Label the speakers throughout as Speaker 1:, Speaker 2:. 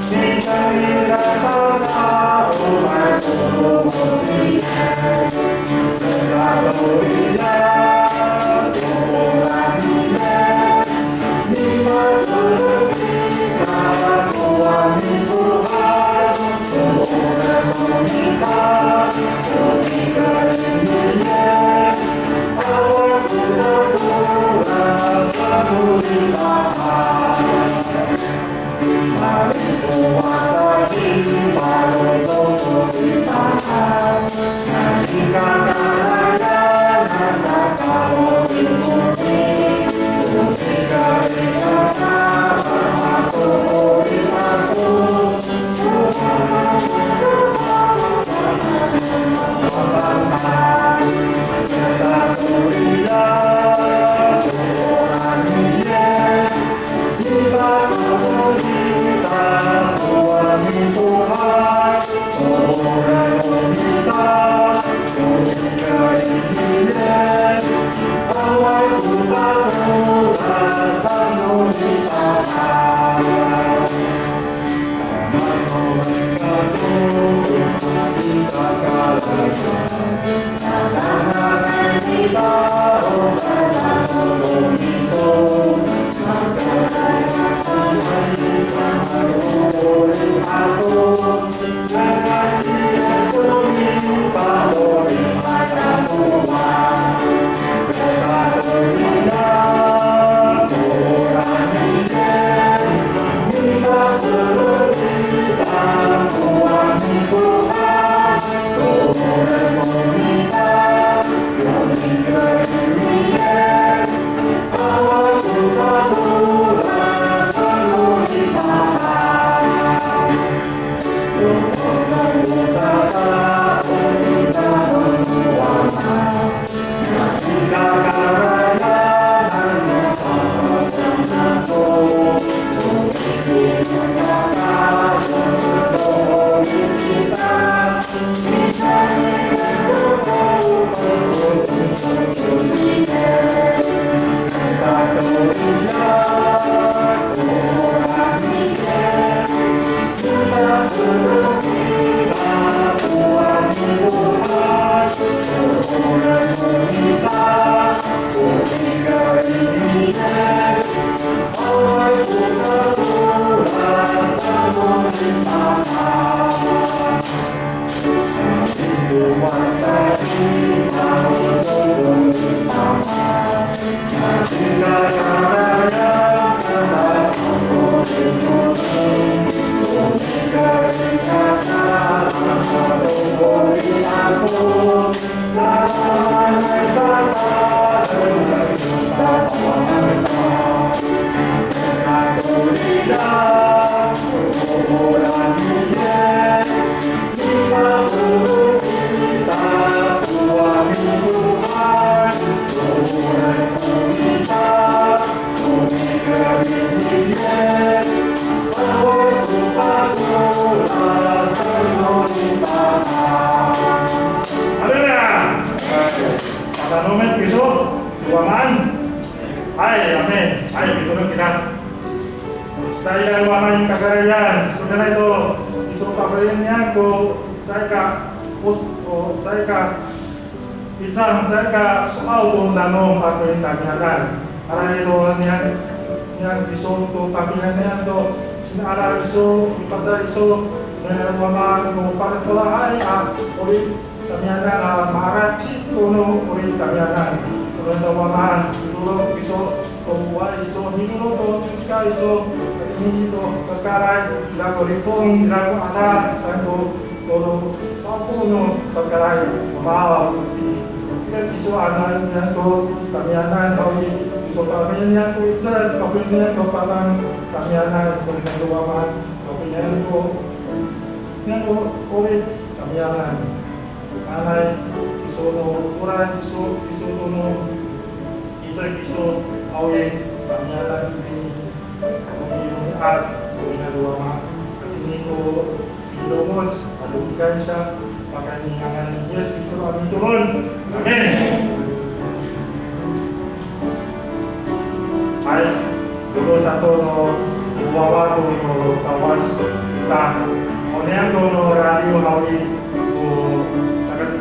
Speaker 1: 你在你的方向，不爱不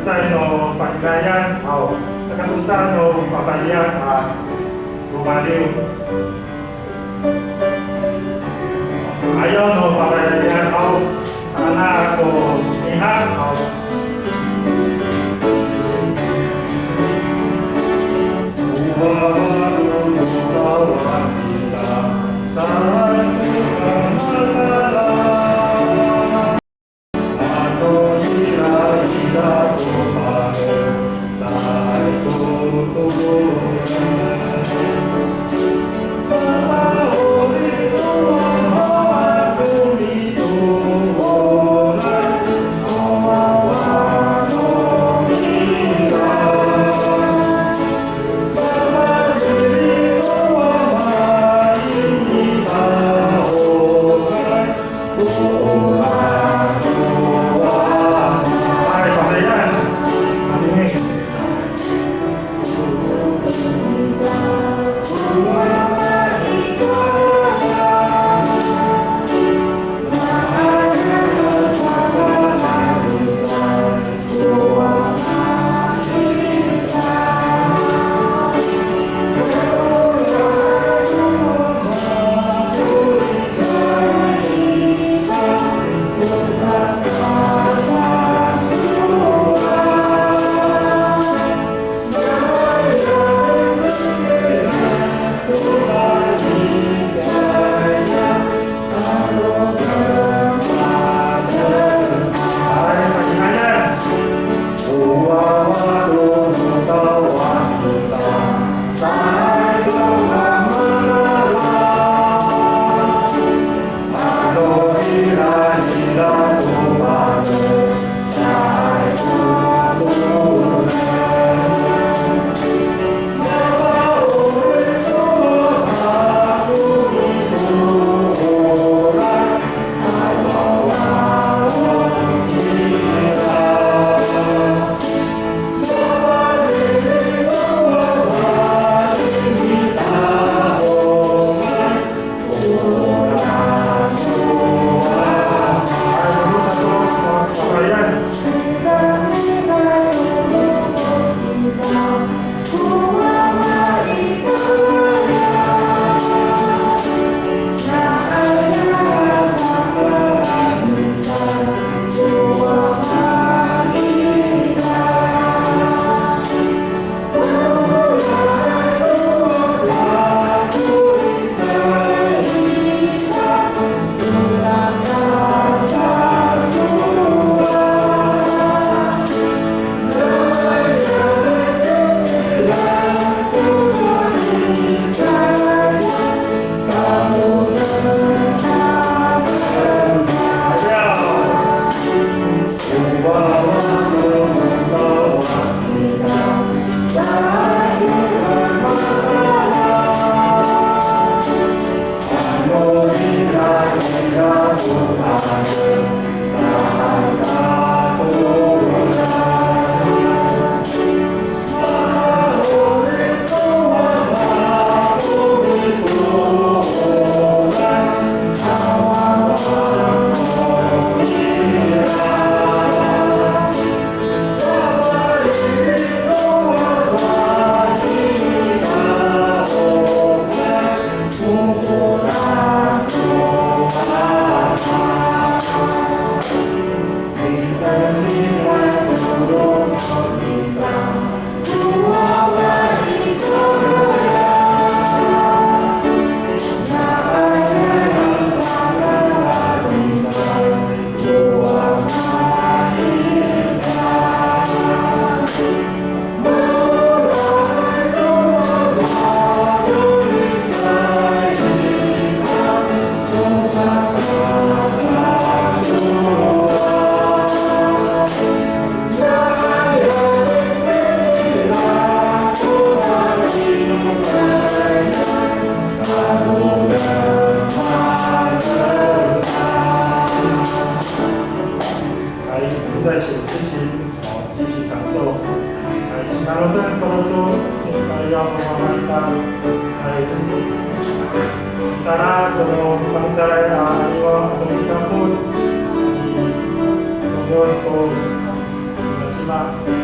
Speaker 1: no Pangcah no Papayan Rumaliw. Ayaw no Papayan anak ko ihan Tara como Pangcah Ame族語禮拜吧。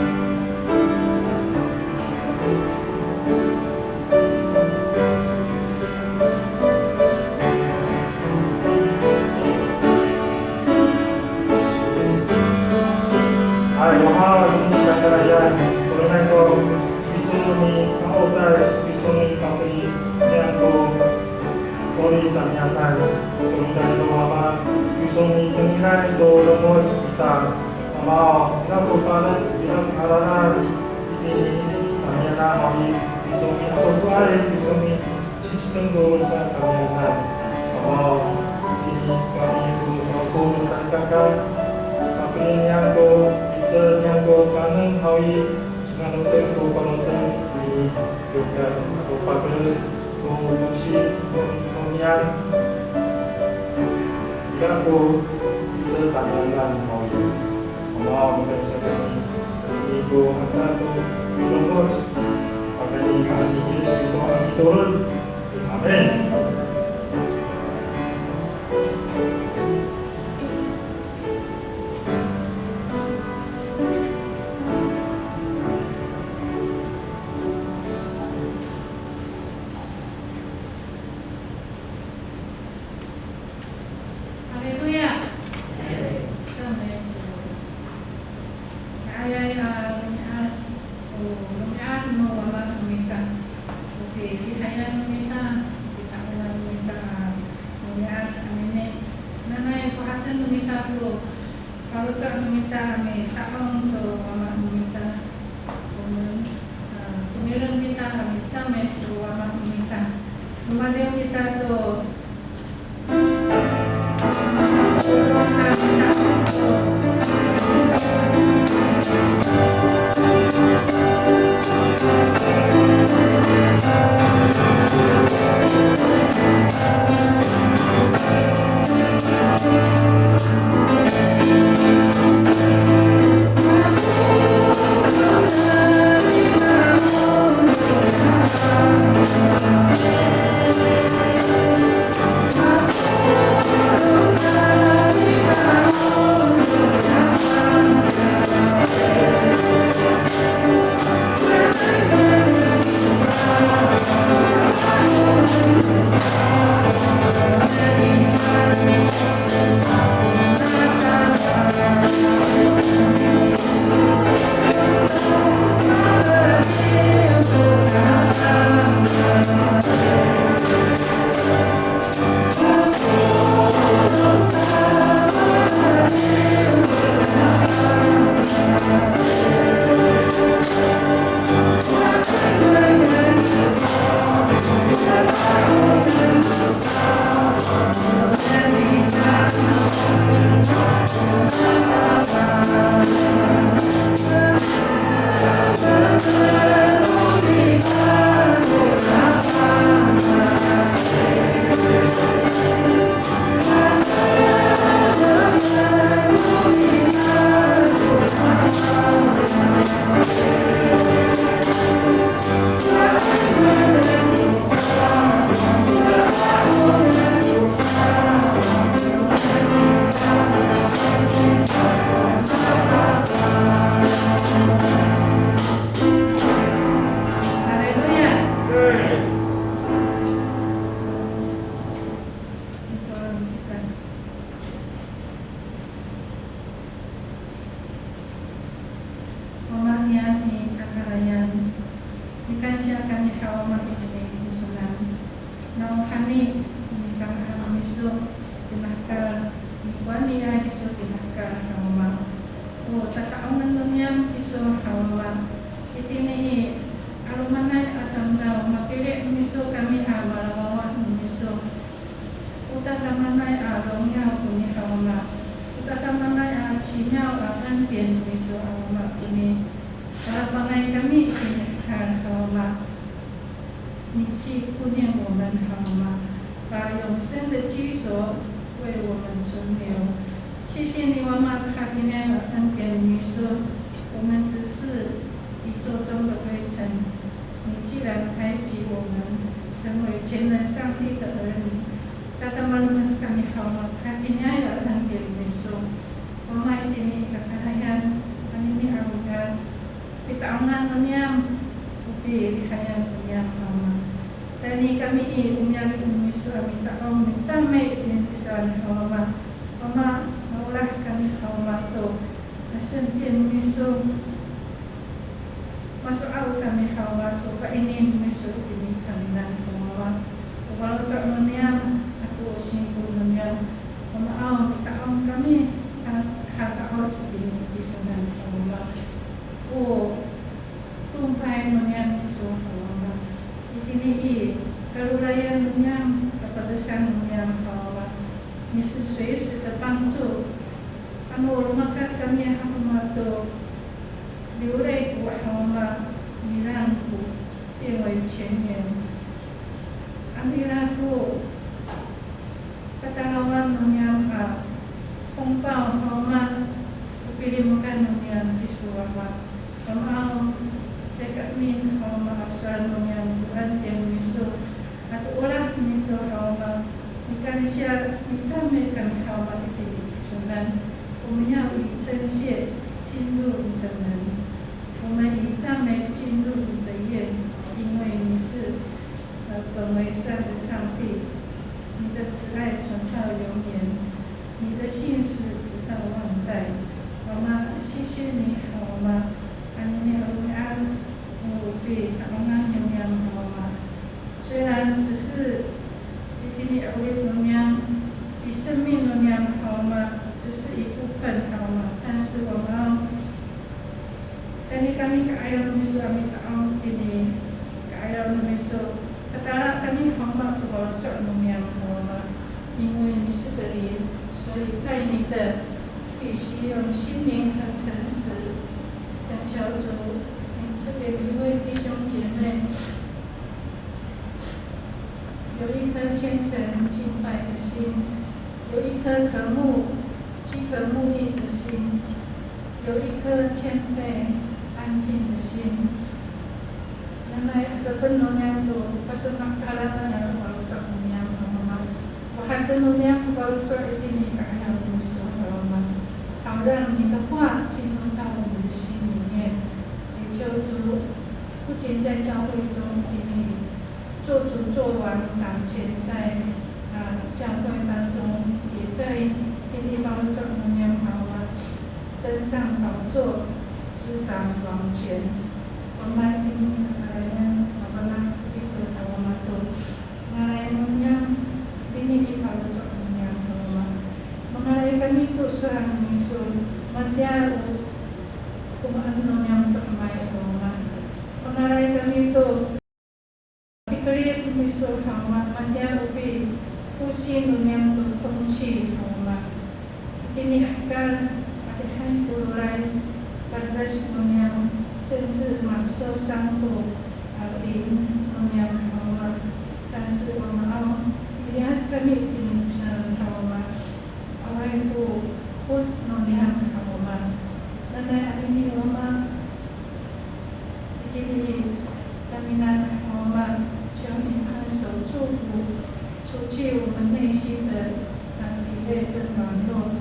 Speaker 2: Mama ini kakak ayah, ini taongan unyam upi hayang unyam hama. Tani kami unyam misu ami taong micame pisan hama. Mama maulah kami hama to. Asentin misu masuk au kami hama to. Pa ini misu ini kami nan hama. Walau tak unyam aku singkul unyam. Mama au taong kami hata au seperti pisan hama. Oh, tumpai menyan isu hawa. Ini kalau layan menyan kepada sang menyan hawa. Ini sesuai setepang tu. Anu maka kami hawa tu diurai kuat hawa nilang ku tiwai cenyen. Ambil aku kata lawan menyan kumpau hawa pilih makan menyan isu hawa. Kalau cakap ni kalau asal yang Tuhan yang miso atau orang miso kalau ikan siap kita mereka kalau itu senang umumnya ikan siap cindu dengan umumnya ikan mereka cindu dengan因为你是本为善的上帝，你的慈爱存到永远，你的信实直到万代。妈妈，谢谢你，好吗？Ini orang ubi taongan yang hawa. 虽然只是ini orang yang比生命yang hawa， 只是一部分hawa， 但是我们kami keayam misu kami taong ini keayam misu kata kami hawa kepada yang hawa， 因为你是个灵，所以爱你的必须用心灵和诚实。求主，你赐给每位弟兄姐妹有一颗虔诚敬拜的心，有一颗渴慕饥渴慕义的心，有一颗谦卑安静的心。原来这份能量都不是那个人的宝藏能量，好吗？我还跟能量宝藏一定你感到无所好吗？好让你的话进入到我们的心。求主不仅在教会中给你做主做王掌权，在教会当中，也在天地宝座能量好吗？登上宝座，执掌王权。我们听来好吧啦，一首好吗？都，来能量天地宝座能量好吗？Mengalami kami tu seorang misul, matiar kumaan yang terbaik Allah. Mengalami kami tu dikelihat misul Allah, matiar upi pusin yang terkunci Allah. Ini akan ada hari pulai pada yang sensi masuk sanggup alim yang Allah. Dan semua bias kami ini Allah. Allah itu pus yang Allah. Dan hari ini Allah ini kami nak Allah 求你按手祝福，除去我们内心的疲惫跟软弱，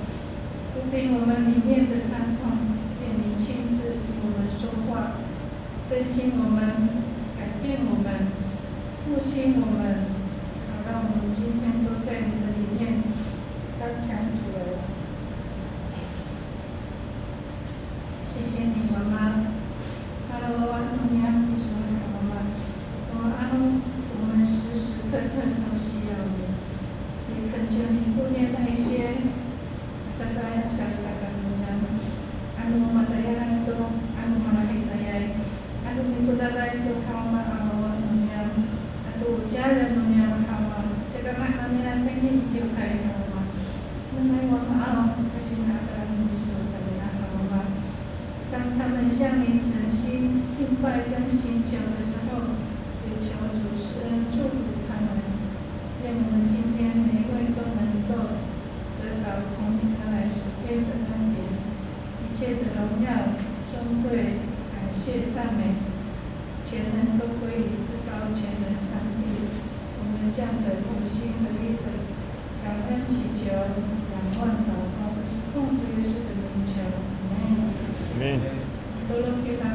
Speaker 2: 不凭我们里面的伤痛，愿你亲自与我们说话，更新我们，改变我们，复兴我们，好让我们今天都在你的里面刚强起来。谢谢你，妈妈。Kalau waktunya bisa mama,我们时时刻刻都需要你，也恳求你顾念那些kata yang saya katakan anu mataya itu anu malahit ayai anu mitulala itu hama awan dunia anu jalan dunia hama cakap namanya pengen hidup kayak hama mengenai wama kasih akan bisa saya hama 当他们向你诚心敬拜跟寻求的时候，也求主施恩祝福他们。愿我们今天每位都能够得着从你而来属天的恩典，一切的荣耀、尊贵、感谢、赞美，全能都归于至高全能上帝。我们这样的同心合一的感恩祈求，仰望祷告，是奉主耶稣的名求。Amen. Tolong kita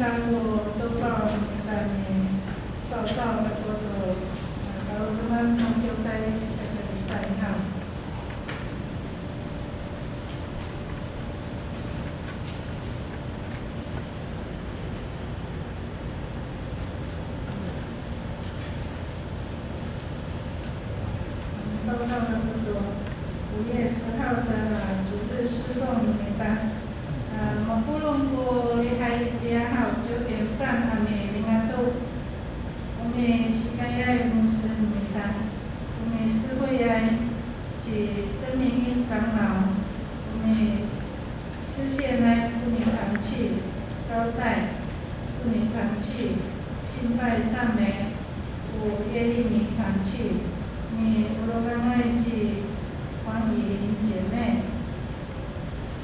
Speaker 2: 当过周报名单的报告的多多，然后他们就在下个礼拜哈。报告的多多，5月10号的主日施工名单。我不论过厉害也好，9点半阿美领阿都，我们时间也公司名单，我们师会也是真明长老，我们视线呢不能放弃招待，不能放弃敬拜赞美，我愿意你放弃，你无论刚才是黄以玲姐妹。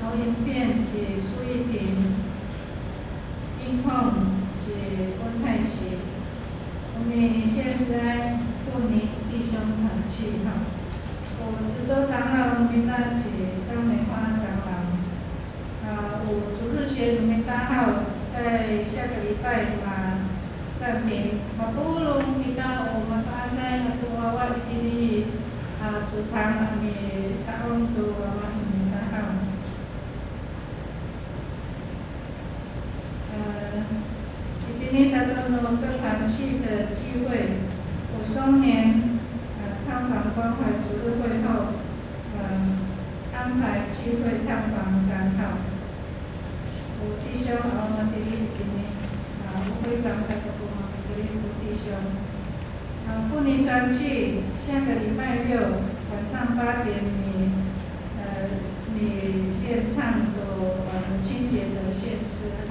Speaker 2: 投影片是苏玉婷，音控是温泰琪，我们现在妇女弟兄团契哈。我池州长老名单是张美花长老，我主日学名单号在下个礼拜暂停，不论遇到我们巴塞和娃娃一定主堂阿米大王都娃娃名单号。今天3周呢，跟团契的聚会，我双年探访关怀主日会后，安排聚会探访3号。我弟兄我们弟弟我会长3个部嘛，弟弟兄。妇女团契下个礼拜6晚上8点，你练唱的清洁的献诗哈。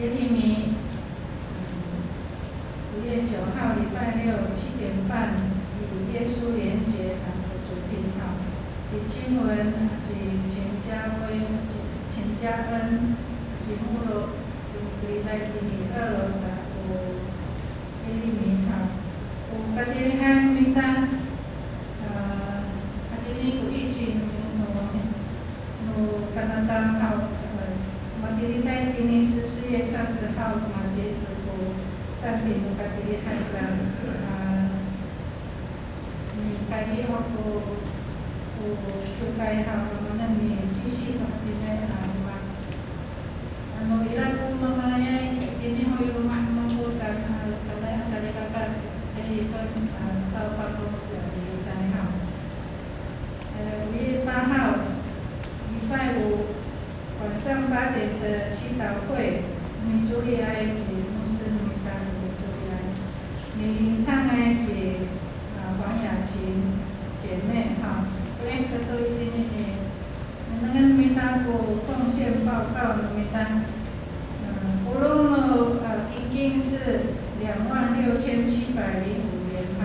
Speaker 2: 耶利米5月9号礼拜6 7点半，与耶稣连结3个主题哈，及经文，及钱家威、钱家恩，及木罗归在第2楼耶利米哈，有家己咧名单，家己有疫情，有加拿大号。今天在今年14月30号截止暂停家己咧海上，你家己有修改好，咱你继续团体咧伊拉讲妈妈呀，今天好有过山来大家可以到办公室你知哈。5月8号礼拜5。晚上8点的祈祷会，女主理爱是牧师名单女主理爱，女领唱爱是黄雅琴姐妹哈，各位说都一定那个名单有奉献报告的名单，无论已经是26705元哈，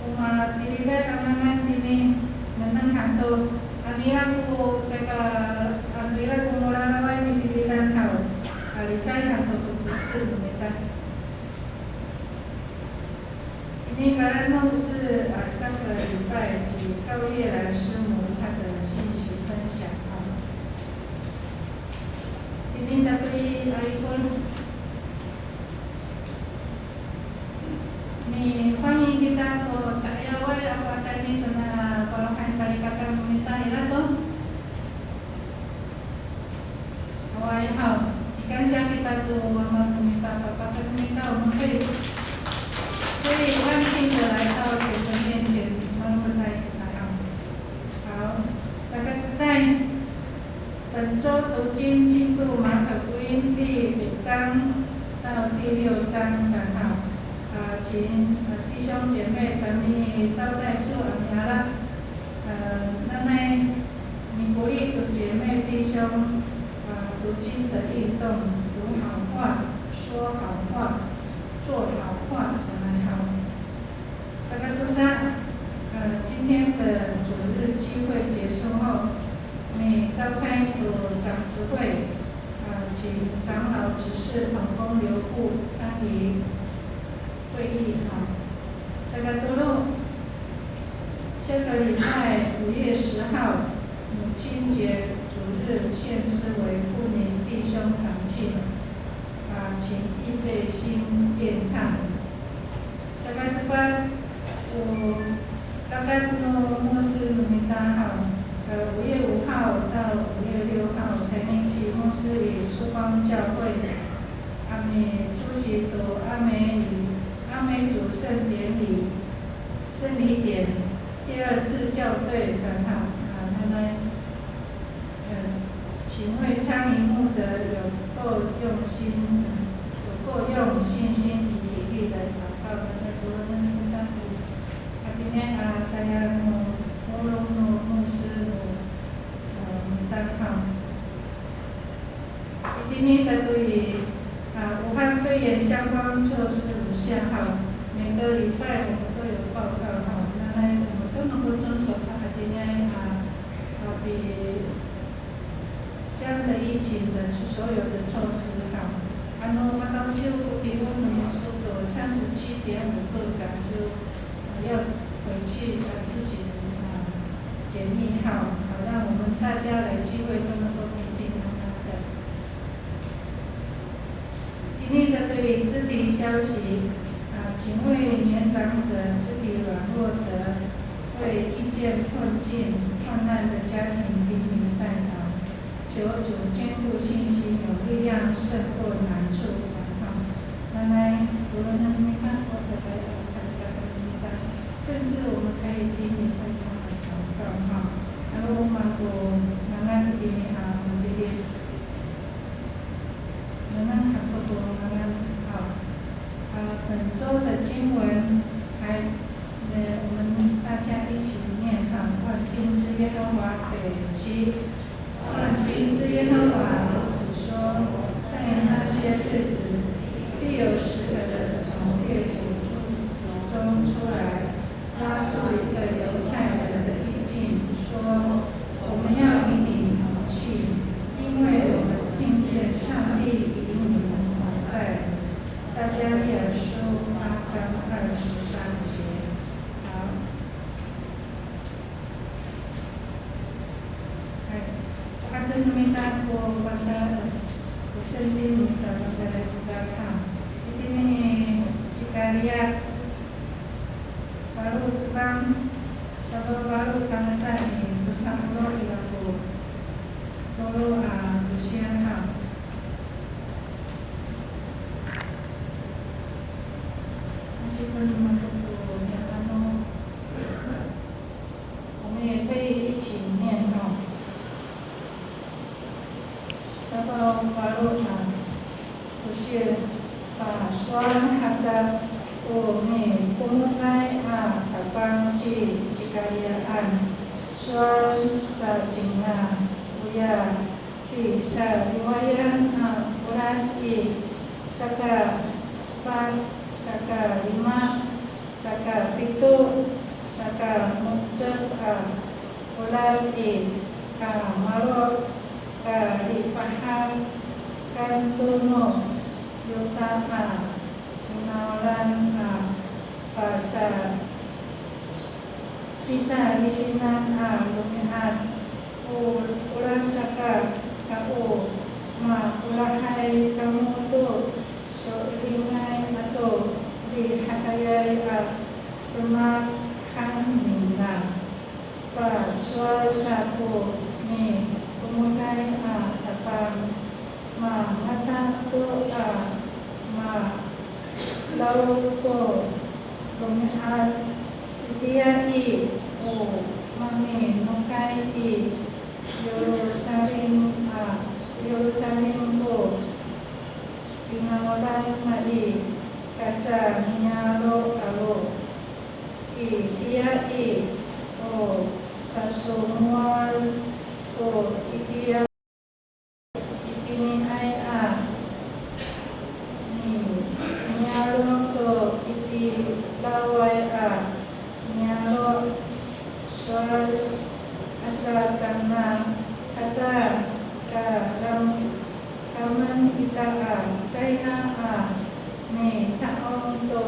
Speaker 2: 我嘛弟弟在慢慢弟弟能看到。你那个这个你那个我那外面的单头，你再看到不只是你的。今天咱都是3个礼拜及高月兰师母她的信息分享啊。今天3对阿姨说，你欢迎kita ke saya wai apa tadi sana kalau kan saya kata meminta ila tu wai hao ikan siang kita tu mama meminta papa meminta我们可以安心的来到神的面前，慢慢来好，3个字在本周读经进入马可福音第5章到第6章3号。请弟兄姐妹把你招待处阿啦，咱来你鼓励读姐妹弟兄读经的运动，读好话，说好话，做好话，什么好？萨卡杜萨，今天的主日聚会结束后，你召开个长执会，请长老指示同工留步参与会议哈。萨卡多路，下个礼拜5月10号母亲节主日劝思维妇女弟兄堂契，请预备心演唱。18我大概牧师名单5月5号到5月6号，台北基督牧师与曙光教会阿美出席读阿美族圣礼典第2次校对3号请为参与牧者有够用心心与体力的祷告的今天大家牧师今天是对武汉肺炎相关措施如下每个礼拜我们都有报告那我们都能够遵守今天比这样的疫情的所有的措施当就体温速度37.5度上就要回去自行检疫好让我们大家来聚会都能够平平安安的。今天是对肢体消息请为年长者、肢体软弱者、为遇见困境、患难的家庭频频代祷，求主坚固信心，有力量胜过难处。无论你看或者来甚至我们可以听你为他们祷告然后我们慢慢地慢慢看不多慢慢本周的经文我们大家一起念万军之耶和华北七，万军之耶和华如此说，在那些日子，必有10个人从列祖中出来，拉住一个犹太人的衣襟，说：“我们要与你同去，因为我们听见上帝与你们同在。”撒迦利亚书8章23节。Akan meminta ko baca聖經に書かれたini jika lihat baru Jepang sabar baru bangsa ini bersama ilaku dulu usia masih belum menentu yang我们也可以一起念sabar baru usia suan hajar umi pungai Kapa jikaliaan suan sajinga uya bisa riwayat urati saka 5 saka 7 saka mudut ulati marot lipaham kantuno yutama sunalan bahasa bisa disinan lumihan ulah saka kau ulahai kamu tu solingai atau dihakayai rumah minta suasaku ni kemudian datang mata tu lalu tu lumihan dia mami nukai Yerusalem tu pinawalan kasa nyalo dia sasumual dia ini nyalo tu lawai nyalo suas asal sana kata kaman kita kaya ni taong tu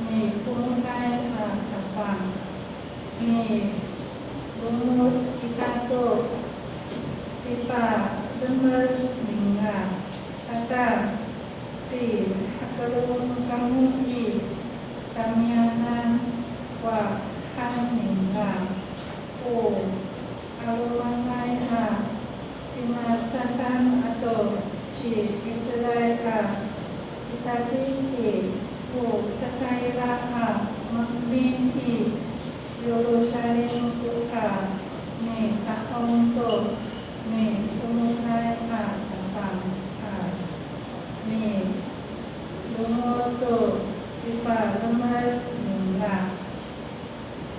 Speaker 2: ni pungai Kapa ni rumus kita tu Kapa Lemeringa Kata Di Hakalung Kamui Kamianan Wa Haninga O Alumanai A Timacatan atau Ci Icerai A Itali O Takaira A Makminti Yerusalem Kuka Ni Tahong To Ni Umukai A Tapang A Ni Lumoto Ipa Lemar Ningga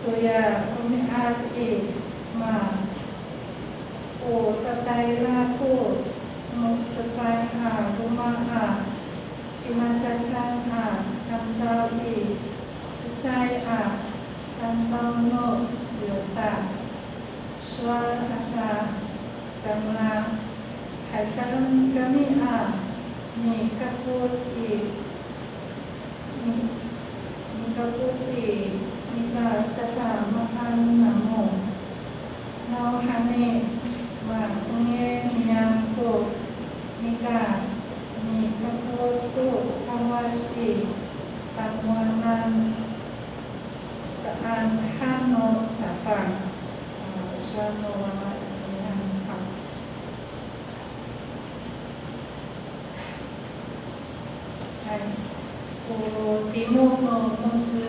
Speaker 2: Toya Umiat E Ma O Takaira Ku Mukakai A Rumah A Cimacakan A Kantau I Secai A Kantau No Yota Suar Asa Jamla Haikalan kami A Ni Kaput I Ni Kaput I Nika Kata Makan Namo Nau Hane Ma Unge Niang Ko Nika Ni Kaput Tu Kawas I Tamuanan Saan Hano Tapang Suano Wama Yang Pang我题目呢，公司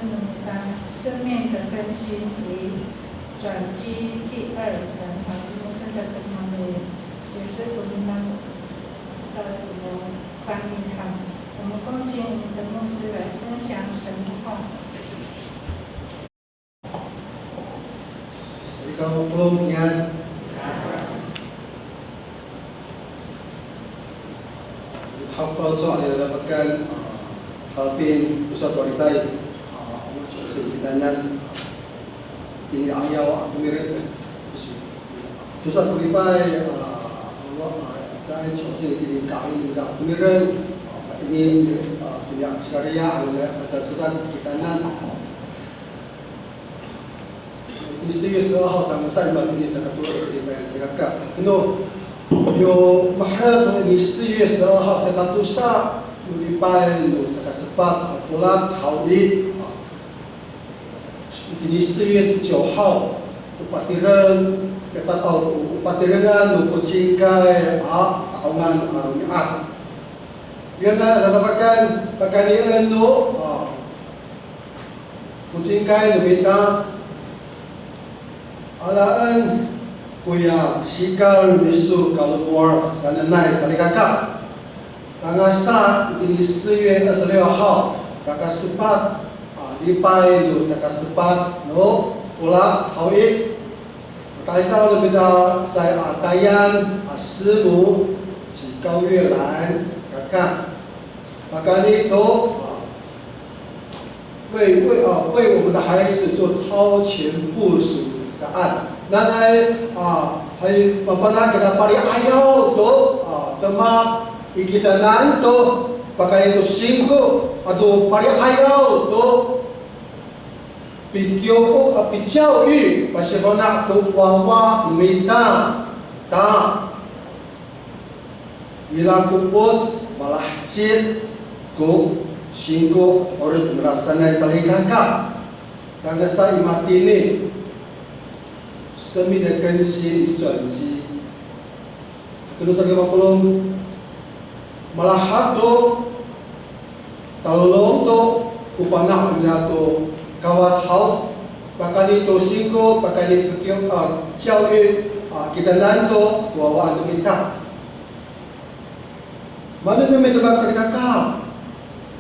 Speaker 2: 生命的更新与转机第2讲，公司在跟他们解释我们知道怎么翻译它。我们恭请我们的牧师来分享神话。
Speaker 3: Assalamualaikum yan. Kapa soal yang dapatkan Halpin pusat wanita sekitarnya ini ayah pemirsa pusat wanita saya coba ini kali juga pemirsa ini punya syariah ada sudah sekitarnya ini serius tentang saya ini saya ketua di PSBK itu yo mahal ini 4月12号 saya katusa礼拜六saya sempat pulang haudi ini 4月19号 upatiran kita tahu upatiran fucingkai tahunan mi'at biar dapatkan pakaian itu fucingkai lebih alaan kuya sikal misu kalau keluar sana naik sana kakak tanggal saat ini 4月26号 saya sempat lipai itu saya sempat no pulang hawi kaitan lebih dah saya tayan asmu si Cao Yue Lan kakak maka itu 为我们的孩子做超前部署的案。那还pernah kita pari ayaw to tema ikitanan to pakai itu 5 atau pari ayaw to教育bagaimana to wawa minta ta ilang kupot malah cit ko 5 orang merasakan saling kakak tangga sa imat ini 生命的更新与转机。Kedua saya maklum malahat to tolong to ufana to kawas hau pakali to 5 pakali ketiong 教育kita nanto wawa untuk kita. Mana memang sebab saya kakak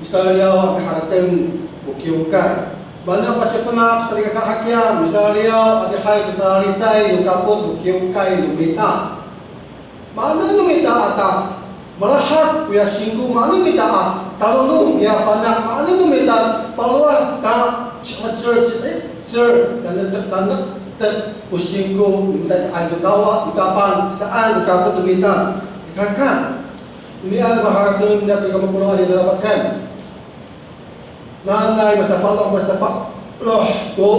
Speaker 3: misalnya haratan bukiukan mana pasal pernah sering kakaknya misalnya ada hal kesalahan saya yang kaput bukiukai lumita mana lumita ata malahat punya singgu mana lumita talung ya panak mana lumita paluah ta cer dan tanda pusinggu minta air kawa ucapan saan kaput lumita kakak ini ada bahagian dasar kamu pulau ada dapatkan nanay masapalok loh to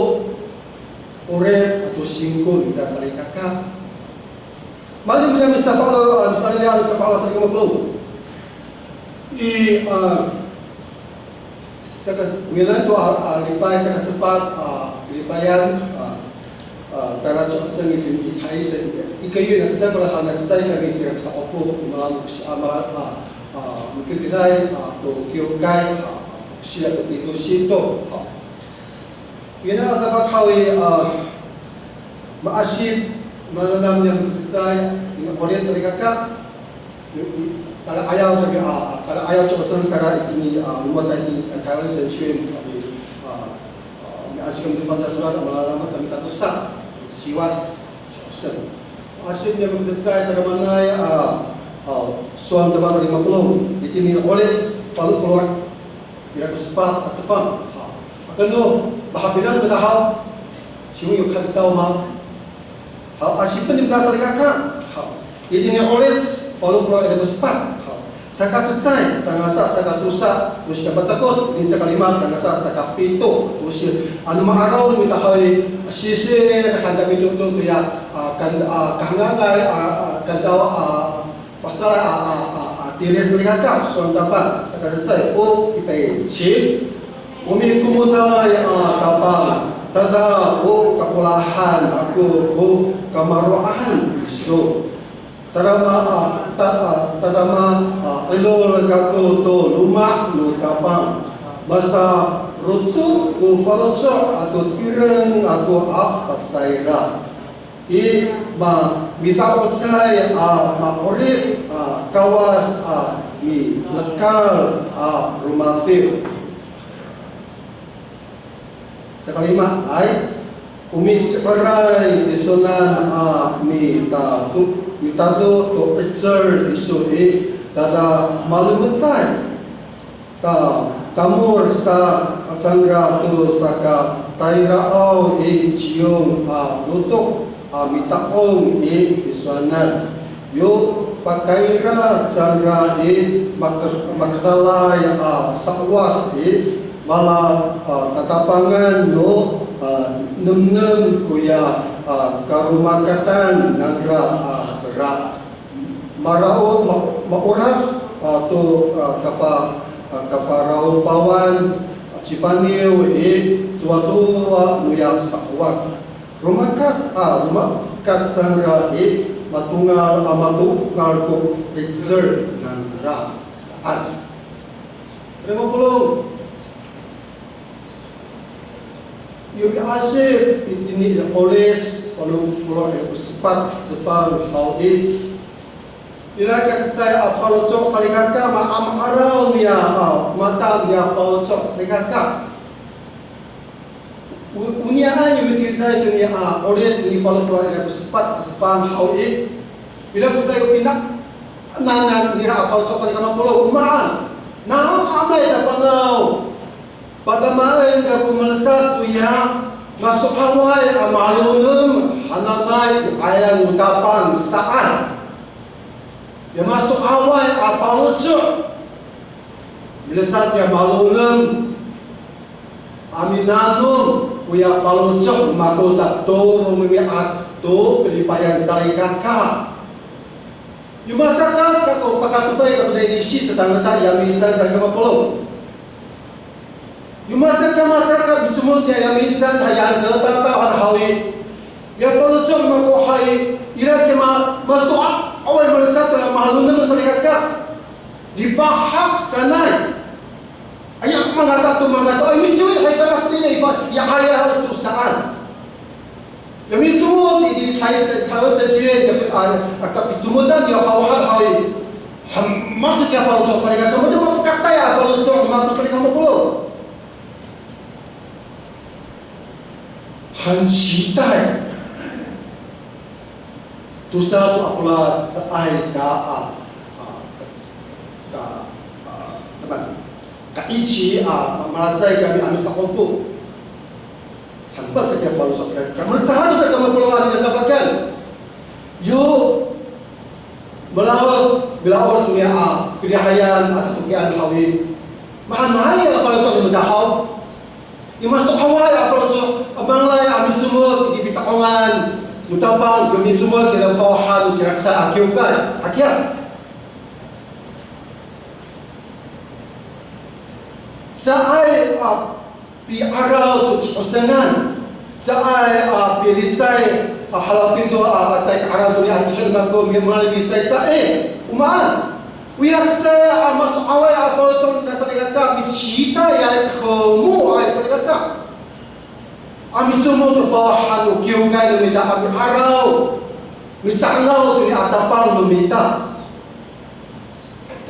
Speaker 3: ore atau 5 minta saling kakak Mali punya misalnya sa 50. Wilayah tu lipai sa kasepat lipayan para Oseng itu Thailand. Ikayu na sa pala hana sa kami kira sa opo malam mungkin kita Tokyo kai siya itu sito. Yan ang dapat hawi maasip mananam yang sesuai dengan audiens mereka. Kalau ayah Oseng kalau ini rumah tadi Thailand sensual kami asyik kami panjang surat malam kami tak usah siwas Oseng. Asyik yang sesuai pada mana suam teman 50 di sini oleh palu keluar bila kesepat cepat. Keno bahagian bertahap siung yuk kan tahu mah. Asyik pun dimana mereka. Di sini oleh palu keluar ada kesepat. Saka cecai, tangasa saka tusa, terus dapat sakot, ini saka lima, tangasa saka pito, terus anu maaraw minta hai sisir, handa pito tu ya, kahangangai, kandaw pasal tires mereka, soal dapat saka cecai, ipai cip, umi kumuta Kapa, tata kapulahan, aku kamaruahan, so. Tadama elol kato to lumak lu Kapa masa rutsu ku falotso atau tireng atau pasaira mita otsai oleh kawas mi lekal rumah tir sekalima umi berai disonan mitado to ecer isuri tada malumentai kamur sa sangga tu saka tairao cium lutuk mitaong isuanan yo pakaira sangga makdalay sakwas malah tatapangan yo nem kuya karumakatan nagra serak marao mauraf tu kaparao pawan cipaniu cuaca nuya sakwat rumakat sangra matungal amatu ngalko exer nagra saat 50 Yung asip ini oleh kalau cepat haudi ila kasay afalocok salingan ka maam araw niya mata niya afalocok salingan ka unya yung tinday niya oleh ni falocok ila cepat haudi bila kasay ko pinak nanan niya afalocok salingan pulau umaan amay na pangaw pada malam aku melesat punya masuk Hawaii amalunum hanamai ayam utapan saat dia masuk Hawaii afalucu melesat ya malunum aminanum punya falucu mako satu rumiat tu pelipayan sarikaka cuma cakap kalau pakai tufai kepada isi setengah saya yang bisa saya kepuluh Yumaca bicumut ya yamisan hayang tata hawi ya falucum mako hai ira kema masuk awal melecat ya malunum sarikaka dipahak sanai ayak mangata ai micui hai takas ni ifat ya ayah tu saan ya micumut di Thailand sesien akap bicumutan ya hawahal hawi maksud ya falucum sarikaka macam mafkata ya falucum mako sarikaka mako很期待，都是阿弗拉是爱一起马来西亚kami ambil sako hambat setiap baru sosial. Kamu sahadu saya kamu pulang yang dapatkan. Yo melawat bila dunia pilihan atau tukian hawi. Mahal ya kalau cakap mendahau. Yang masuk awal ya kalau abang lah ambil semua di pitakongan, mutapan kami semua kita faham Tuhan jerak sa akiukai akia. Saai pi arau tu osengan. Saai pi licai halafin tu cai arau tu ni akihan mako mengalami cai umaan. Wiyak saya masuk awal afal cong dasar kata bicita ya kamu ay dasar kata. Ami cuma tu fahan ukiukai tu minta ami arau, micangau tu ni atapang meminta.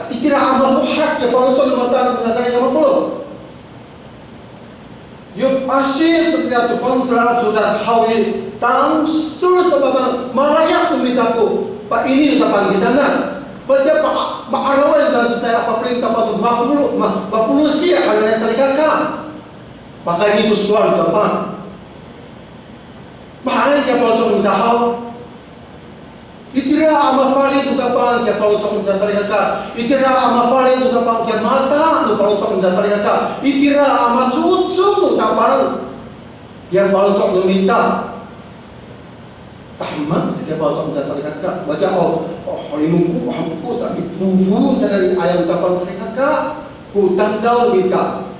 Speaker 3: Ikira ama fuhat ke afal cong mata dasar kata apa? Yuk asyik sebenarnya tu faham serah sudah hawi tang sur sebab marayak tu minta ku. Pak ini tapan kita nak. Pada ma'arawan dan saya apa frame tanpa tu mapuluh siap ada yang saling kakak. Maka ini tu soal apa? Mahal dia kalau cakap minta hal. Itira amafali tu tapan dia kalau cakap minta saling kakak. Itira amafali tu tapan dia mata tu kalau cakap minta saling kakak. Itira amacucu tu tapan dia kalau cakap minta. Tamat setiap kalau cakap minta saling kakak. Baca hari nunggu aku sampai fufu saya ayam tapan saling kakak. Ku tangkau minta.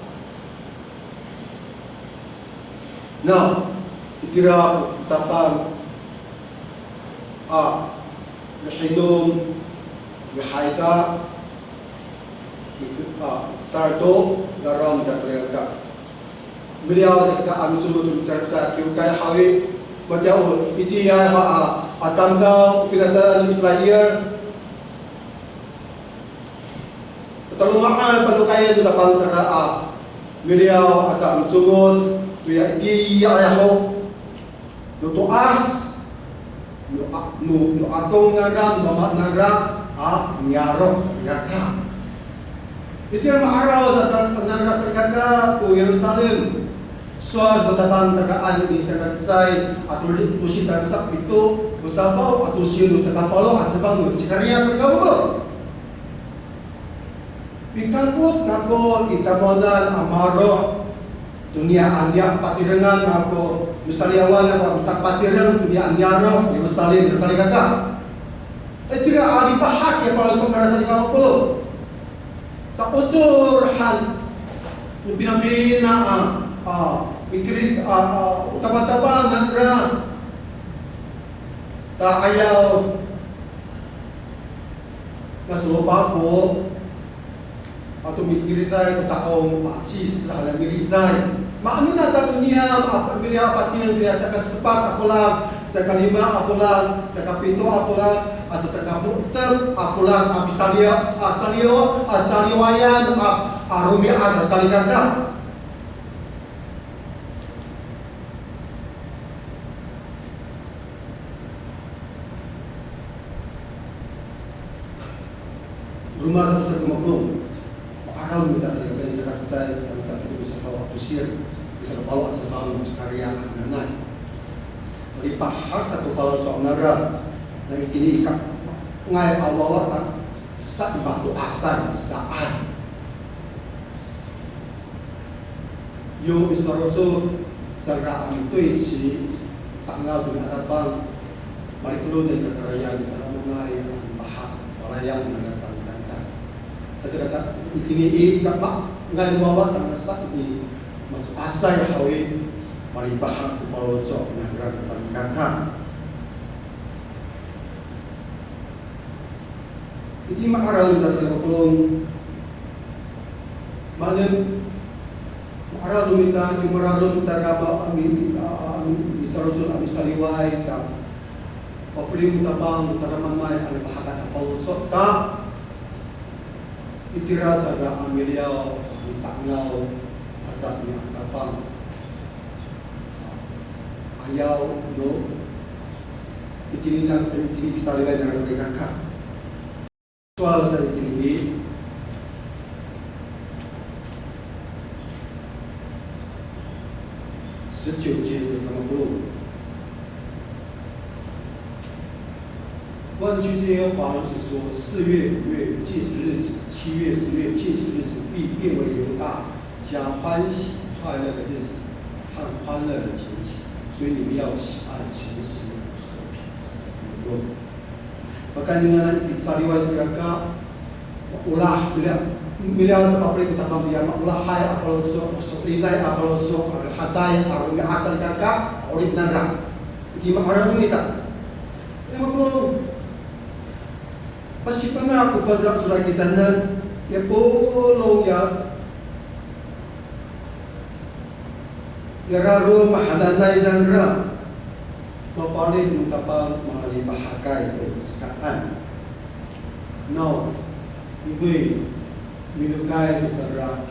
Speaker 3: Nah, kira tapan Hidung, Haika, Sardo, Garam, dan Serengka. Beliau cakap kami semua tu bicara saya kiukai hawi. Macam itu ya atangkau finansial Israel. Kalau makan palukai tu dapat serah. Beliau acak mencugut, beliau dia ayahku, nutu as, nu atong naram, mamat naram, nyarok nyaka. Itu yang ma'araw sa naras kata ku Yerusalem. Suas bertabang sakaan di sakasay atau usi tansak itu musafaw atau siyo sakafalo at sabang sikarya sa kamu. Ikangkut ngako itamonan amaro dunia andia patirengan ngako misaliawan ngako utak patireng dunia andiaro Yerusalem sali kata. Tidak ada pahak ya kalau saudara sali kamu puluh. Sa ucurhan pinapina pikirin utama-tama nangra tak ayaw nasulopa po atau mikirin tayo taong cis ala mirizay maano na sa dunia beliau patin dia sa kasepat ako lang sa kalima ako lang sa kapito ako lang atau sa kamutan ako lang asaliwayan arumian asalikan ka. Rumah satu satu maklum, makaraw minta sa kanya sa kasasay ang sa itu bisa bawa tusir, bisa bawa sa bangun karya nanay. Jadi pahak satu kalau soal naga, na ikini ikak ngay awawat sa batu asan saan. Yung ismaroso sa raang ito si sangaw din atapang marikulo na kakarayaan di para mungay ang pahak walayang nangasang. Kata ikini kapa ngai mawat ang nasta ini asay hawi maribahang kupalocok na rasa kangha. Ini makaraw na sa kapulong malam makaraw lumita yung mararon sa kapa amin misarojol amin saliway ka ofrim tabang taramamay ang bahagat ang palocok ta itira taga amiliaw sangaw asap ni kapang ayaw no itininan itini bisa lihat dengan sedekah kah soal saya ini sejauh jenis sama belum 万句这些话是说4月5月戒时日子7月10月戒时日子必变为犹大家欢喜快乐的日子和欢乐的节期，所以你们要喜爱诚实和平。Bahkan dengan sariwai segala ulah bila apa itu tak tahu dia ulah hai apa so ilai apa so hadai arung asal kakak orang narang di mana kita perlu pasti pernah aku fazak surah kita dan ya polo ya raru mahalanai dan ra mafalin kapal mahali bahagai saan no ibu minukai bersara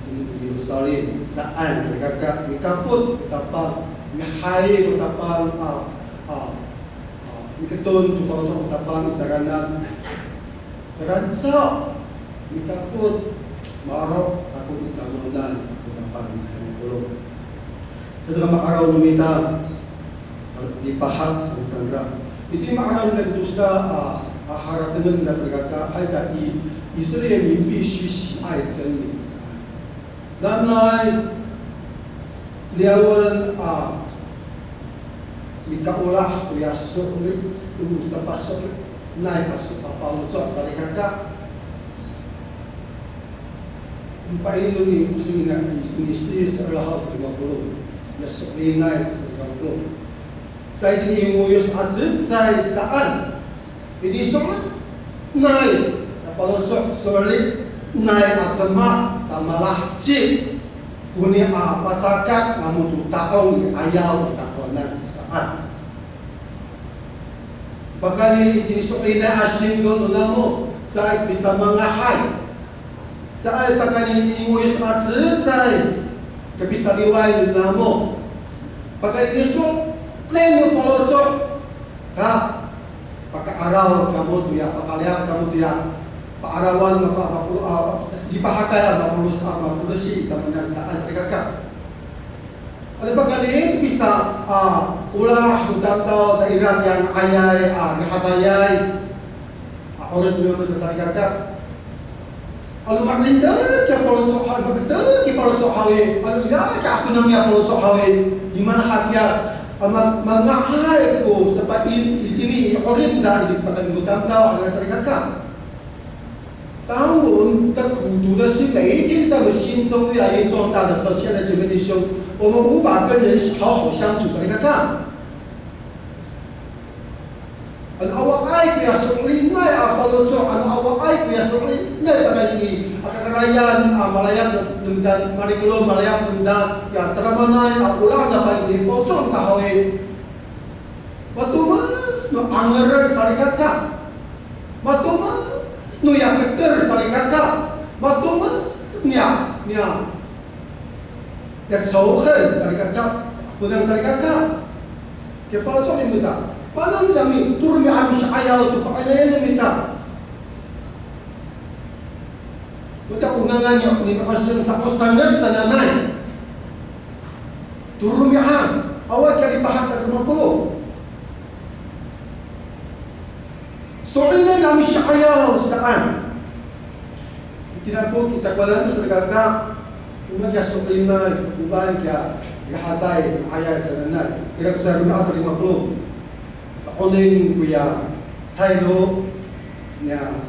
Speaker 3: di Yerusalem saan segala mikaput kapal mihai kapal miketun tu kalau kapal sarana rancak mikaput marok aku ditamunan satu kapal pulau setelah makaraw lumita dipahak sang chandra iti makaraw ng dusa harap dengan nasa nagkaka ay sa Israel mimpi shishi ay真理 dan ay liawan mikaulah kuyasok sa pasok na pasok papalutso sa nagkaka painin ni musim na inisi sa lahas di Makulu yasok linay sa nagkaka sa itinimuyos at sa saan ini solat nai kalau solit nai asma tamalah cik kunia apa cakap namun tu tahu ayau takonan saat bahkan ini soalnya asyik dulu namu saya bisa mengahai saya bahkan ini muyus aja saya bisa riwayat namu bahkan ini so lain follow cok kah pakai araw kamu tu ya pakalian kamu tu ya pak arawan apa dipahakai apa sih teman saat segala oleh bakal ini bisa ulah utama daerah yang ayai rehatayai orang tu masa segala kalau maknanya kita follow sohal betul kita follow sohal kalau ya aku namanya follow sohal di mana hatinya mengahai ko sebab ini orang dari pakai utama ada segala当我们的苦读的是每一天在我们心中越来越壮大的时候，亲爱的姐妹弟兄，我们无法跟人好好相处。所以看，awak ai punya suri nai afalo so, awak ai punya suri nai pada ini akakarayan Malayan dan Marikolo Malayan dan yang teramanai ulang dapat ini focong tahawe. Waktu mas anggaran sarikata, waktu mas nu yang keter sarikata, waktu mas nia yang sauhen sarikata, punang sarikata, kefalso ni muda. Paano kami turun kami sa ayaw tu fakaya na minta. Maka ungangan niyo ni kapasyan sa kosangan sa nanay. Turun kami awal kami bahasa 50. Soalnya kami sa ayaw saan. Tidak po kita kalan sa nagkaka. Umagya soalnya ubay kaya gahatay ayaw sa nanay. Kaya sa rumah sa 50. Oning kuya Thailand nya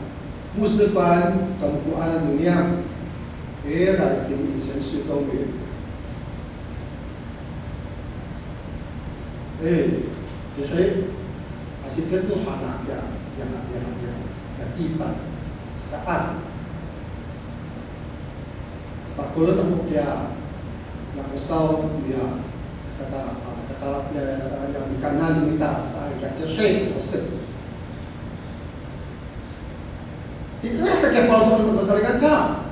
Speaker 3: musipan kampuan dunia era yang insensi kau be jadi asyik tu hanak ya tiba saat tak boleh nak dia nak usau dia setelah yang di kanan kita saya kata Oseng. Tidak sekali falcon masyarakat kan.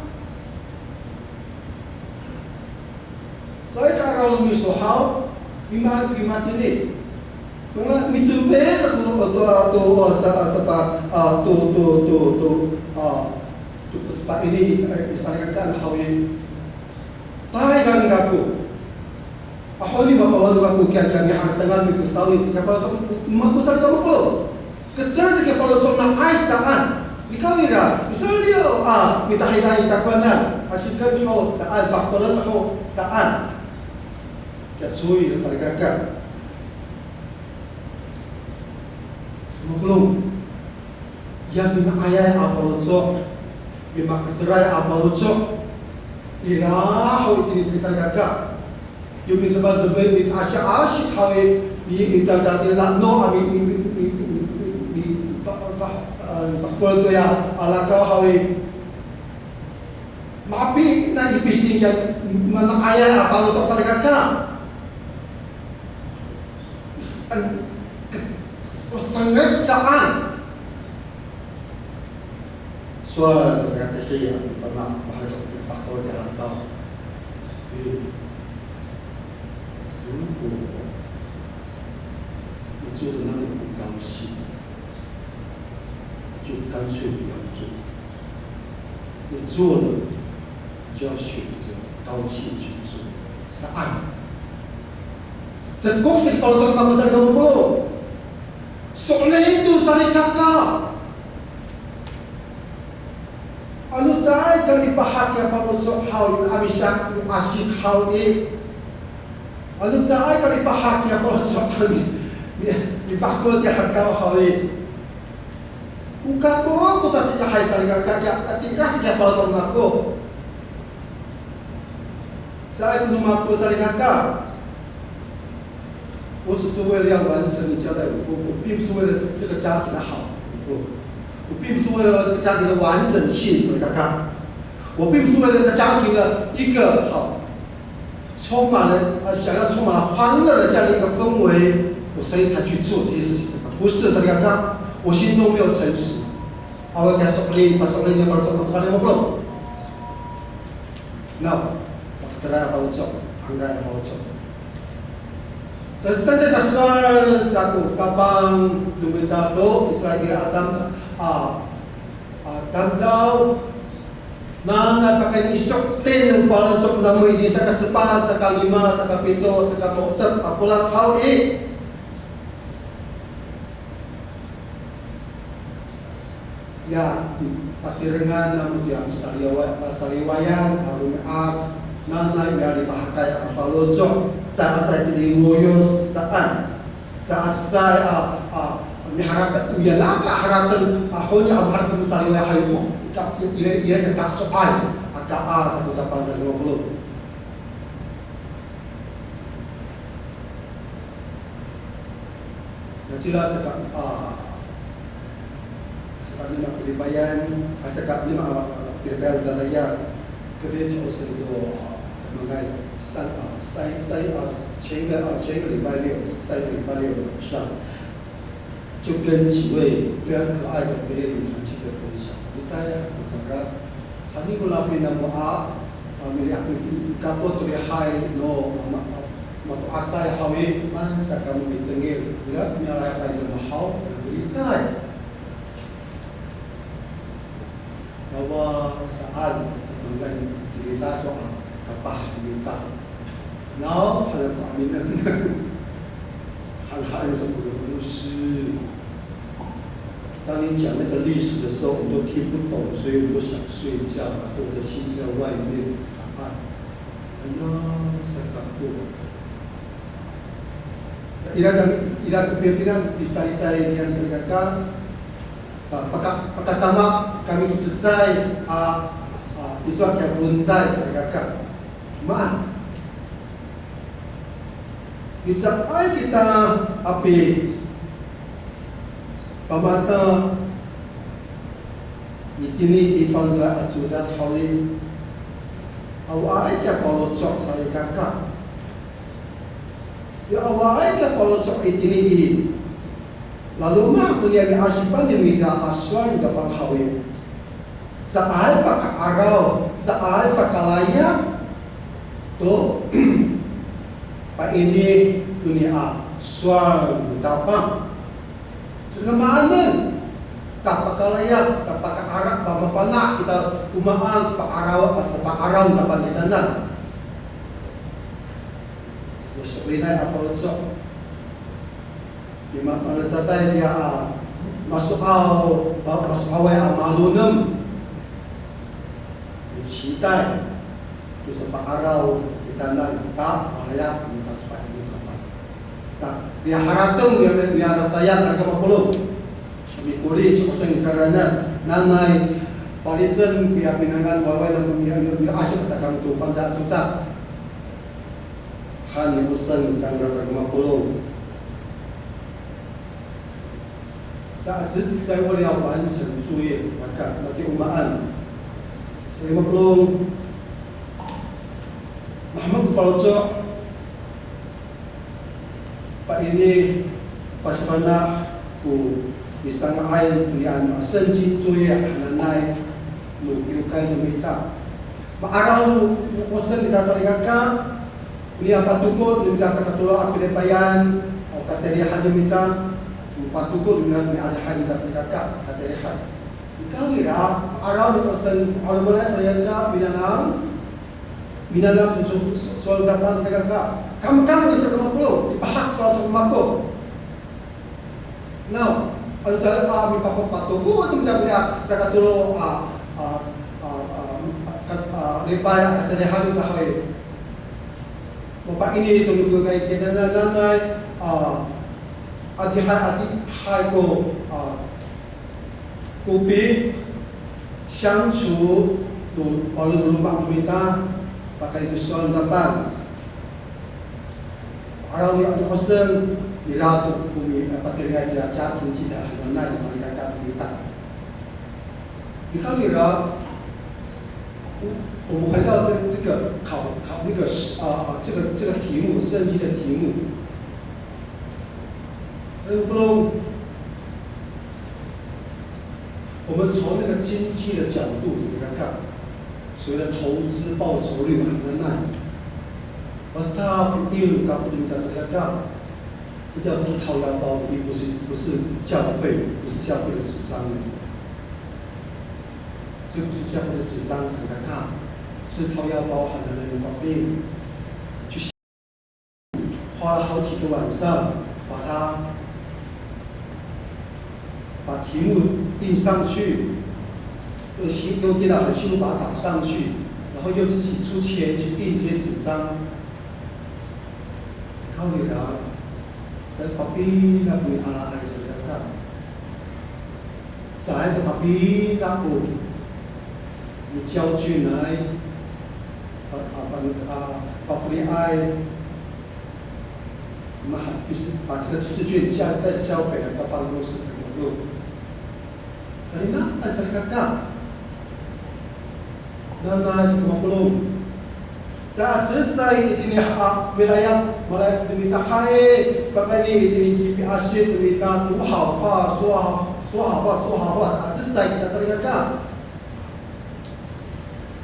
Speaker 3: Saya kalau misohau iman ini. Kalau micumpe atau sebab ini masyarakat kan hawi. Tai kan aku. Aholi bapak aku kaya yang tengah mikir sawit sekali mak besar kamu pun keter sekali kalau cuma aisaan dikawira misalnya dia minta hilang takwana asyikkan ho saat baktolan ho saat kacui besar kakak belum yang minayai afalojok, mimakatrai afalojok, irahau itu disagaga. Yung misal lebih min asyik hawe mi intadati lakno ami mi fakol tu ya alakau hawe mapi na ibising yang minayai afalojok sagagaga. Sangat saan suara sangat kaya pernah bahasa faktor dalam kau如果你做的那么不高兴，就干脆不要做。你做了，就要选择高兴去做，是爱。这恭喜kalau做apa besar kamu belum? Soalnya itu saling kakak. Anu saya kali bahagia kalau sok hal yang amisyak asyik hal ini. Anu saya kali bahagia kalau sok hal di fakul dia hakau hal ini. Bukan aku tak tidak hai saling kakak. Tidak sih kalau sok aku. Saya belum aku saling kakak. 我只是为了要完成你交代我并不是为了这个家庭的好，我并不是为了这个家庭的完整性，所以看看，我并不是为了这个家庭的一个好，充满了想要充满了欢乐的这样的一个氛围，我所以才去做这些事情。不是，所以看看，我心中没有诚实。我给说你，把说你的放做啥的我不懂。那我给大家放做，给大家放做。Selesai kasar sako kapang dumitado Israel atam tamdaw na napakan isok din fal chok lamu ini sa kaspa sa kalima sa kapito sa kapokter apulat hau ya patirengan namu dia sariwayan arumar nanay dari pahakai apalojok jangan saya pilih ngoyo saan jangan saya miharap dia naga harapkan ahonya amharap sariwaya hayu dia tak soal Kapa 1820. Najilah sekat lima pilihan, sekat lima pilihan dalaya kerja Oseng mengenai saya前个礼拜六上，就跟几位非常可爱的别的女团去做分享。你猜呀？我想着，他那个拉菲那么melihat kapot tu dia hai no matu asai hawi man sakam mitengil dia nyalai pai le mahau beri cai bahwa saat mengenai diri saya kapah minta now hal aminan hal-hal yang sebelum是当你讲那个历史的时候，我都听不懂，所以我想睡觉，然后我的心在外面撒爱。哎呀，saya takut. Ira pimpinan disari-sari yang saya katakan, pertama kami cerai, itu akan buntai saya katakan. Maan. Dicapai kita api. Pamata ini di Pangcah ajudan holi awal ke follow cok saya kakak ya awal ke follow cok ini lalu mak tu dia asipan dia minta aswan dapat holi saat pakai arau saat pakai layak tu pak ini dunia aswan dapat Semaman tak pakai layak, tak pakai arak, bapa panak kita umaan pak arau, pak arau dapat kita nak. Besok ini apa besok? Di mana saja dia masuk awal amalunam, dicintai, terus pak arau kita nak tak layak kita cepat ini kapan. Dia harapkan dia ada saya agama belum. mikuli cukup sering caranya namai Palitzen pihak pinangan wawai dan pihak asyik sakang tu fansa juta han Oseng Chandra Sagama Pulung saat saya boleh完成作业maka bagi umaan Sagama Pulung Muhammad Falco Pak ini pasmana ku isang ayon niyan senji joya nanay mukilkay lumita maaraw Oseng kita saligaka niya patukod niya sa katulo at pinapayan o katerihan lumita patukod niya nialahan kita saligaka katerihan ikaw ira maaraw ni Oseng ano mo na saligaka minanam soal dapat saligaka kam bisa kemampuan dipahak soal kemampuan now kalau saya kami papa patuku itu tidak punya saya kata dulu lepai kata dia halu kahwe bapak ini itu juga kayak kita nanai adi hai ko kopi sangsu tu kalau dulu mak minta pakai itu soal dapat orang yang Oseng Nilado kumi patriarya dia cakin cita hana di sana kakak kita. Ikaw ira, 我们回到这个考那个这个题目，圣经的题目，所以不能，我们从那个经济的角度来看，所谓的投资报酬率很难，而它不一它不应该是要干。这叫自掏腰包，并不是教会，不是教会的纸张，这不是教会的纸张才来看，自掏腰包很多人毛病，去花了好几个晚上，把题目印上去，又电脑很辛苦把它打上去，然后又自己出钱去印这些纸张，靠你了。Saya papi nak punya anak saya kata, saya tu papi nak pun, 你教进来，把福利爱，我们还必须把这个试卷再交回来到办公室才能用。Karena saya kata, nama saya belum. Saat selesai ini wilayah mulai diminta hai, bahkan ini kipi asyik diminta 读好话、说好话、做好话。saat selesai kita saling kata,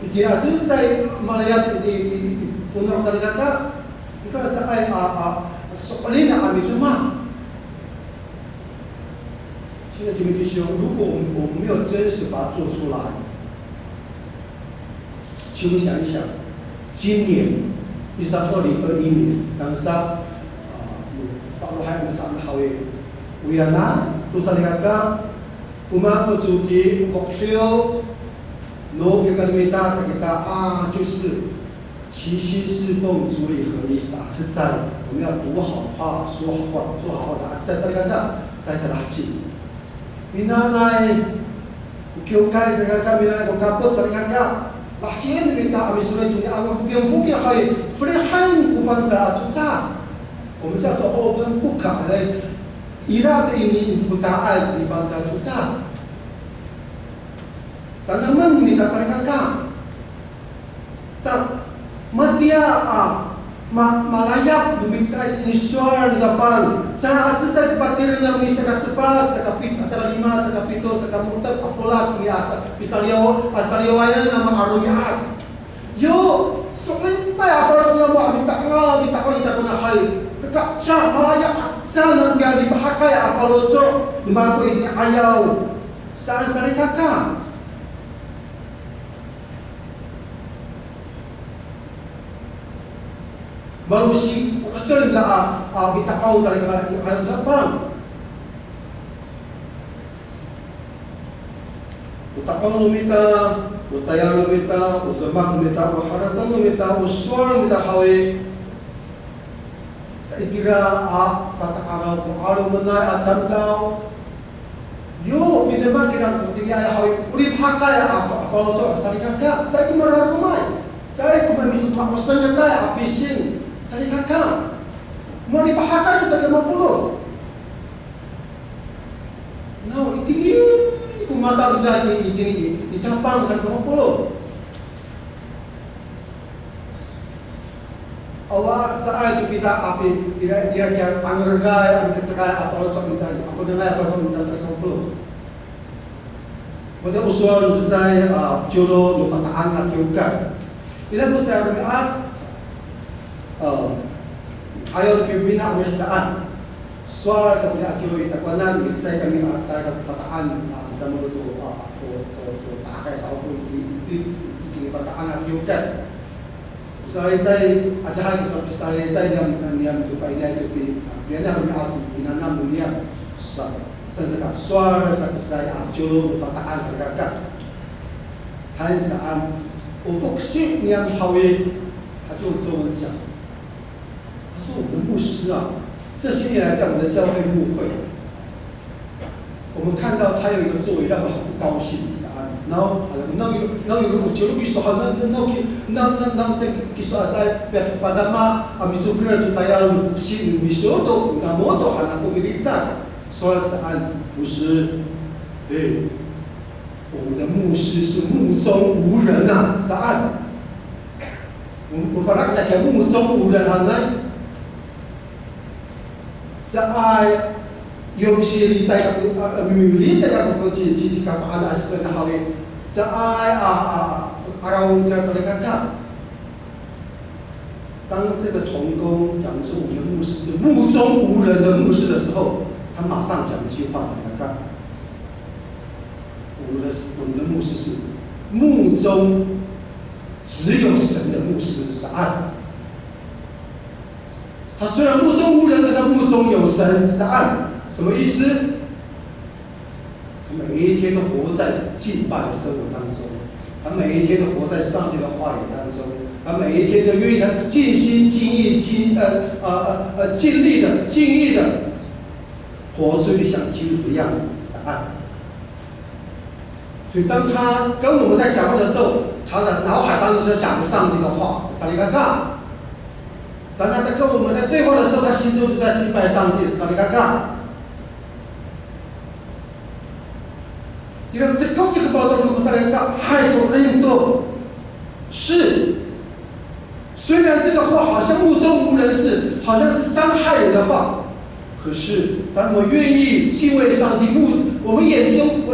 Speaker 3: dia selesai wilayah di undang saling kata, kita sampai sepaling nak ambil semua。现在姐妹弟兄，如果我们没有真实把它做出来，请我们想一想。今年一直到2021年，当时法律还没上好诶，为了呢，都是那个我们不主题目标，no kita minta kita就是齐心侍奉，主理合一啥，是在我们要读好话、说好话、做好话的，在那个在的垃圾。Mina nai, ukiukai sa kami na kung kapot sa nga Lakian minta kami sulit dunia awak mungkin hay frehan kufan sa atuta. 我们叫做 open book 来，伊拉的ini kuta ay di fan sa atuta. Tanaman minta sa kakak. Tak madia malayak diminta inisual depan. Sa atsisa patir na may sa kaspa, sa kapit, sa lima, sa kapito, sa kamutat, afulat ni asa. Asaliwanan na maarumiat. Yo, sulit pa ya kalau sudah buat minta ko na hay. Kakak cha malayak sa nang dia dipakai afalocho, dimago ini ayaw. Sa kakak. Malusi, kecil nggak kita tahu saling ada apa? Utakang lumita, utayang lumita, utemak lumita, uharatan lumita, usual lumita hawe. Itira kata araw menai atam kau. Yo, minsan kita kutingaya hawi uli pakai kalau tu sari kakak, saya kumarah kumai, saya kumai misut makosnya kaya apisin, sari kakak, mau dipakai tu saya 50. Nah, itu mata udah ini ditapang sari 50. Allah saat itu kita api dia yang panggergai yang ketika apa cok minta aku dengar apa cok minta 150. Pada usul saya jodoh mengatakan juga. Tidak bisa berdoa. Ayo pimpinan kerajaan. Suara sebenarnya jodoh kita kanan saya kami mengatakan perkataan sama itu tak kayak sahaja ini perkataan juga. Saya ada hal seperti saya yang berpindah itu biarlah kami binatang dunia sesekali suara saya jauh perkataan saya hanya saat ufuk sih yang hawi就中文讲，他说我们的牧师啊，这些年来在我们的教会牧会，我们看到他有一个作为让我很不高兴。然后有个就比说好那这个说在pada ma amizukna tu tayaru si misoto na moto hana kumiliza soal saat不是我们的牧师是目中无人啊saat我发现大家目中无人啊呢saat有些理在理在个不记Kapa ada sesuatu hal saat orang在说的看，当这个同工讲说我们的牧师是目中无人的牧师的时候，他马上讲一句话什么看？我们的牧师是目中只有神的牧师是爱。他虽然目中无人，但他目中有神是爱。什么意思？他每一天都活在敬拜的生活当中，他每一天都活在上帝的话语当中，他每一天都愿意他是尽心尽意尽力的尽意的活出一个像基督的样子是爱。所以当他跟我们在讲话的时候，他的脑海当中在想上帝的话，上帝看看。当他在跟我们在对话的时候，他心中就在敬拜上帝，上帝看看。因为这高级的包装，如果上来讲，害所运动是，虽然这个话好像目中无人是，好像是伤害人的话，可是当我们愿意敬畏上帝，我们眼睛，我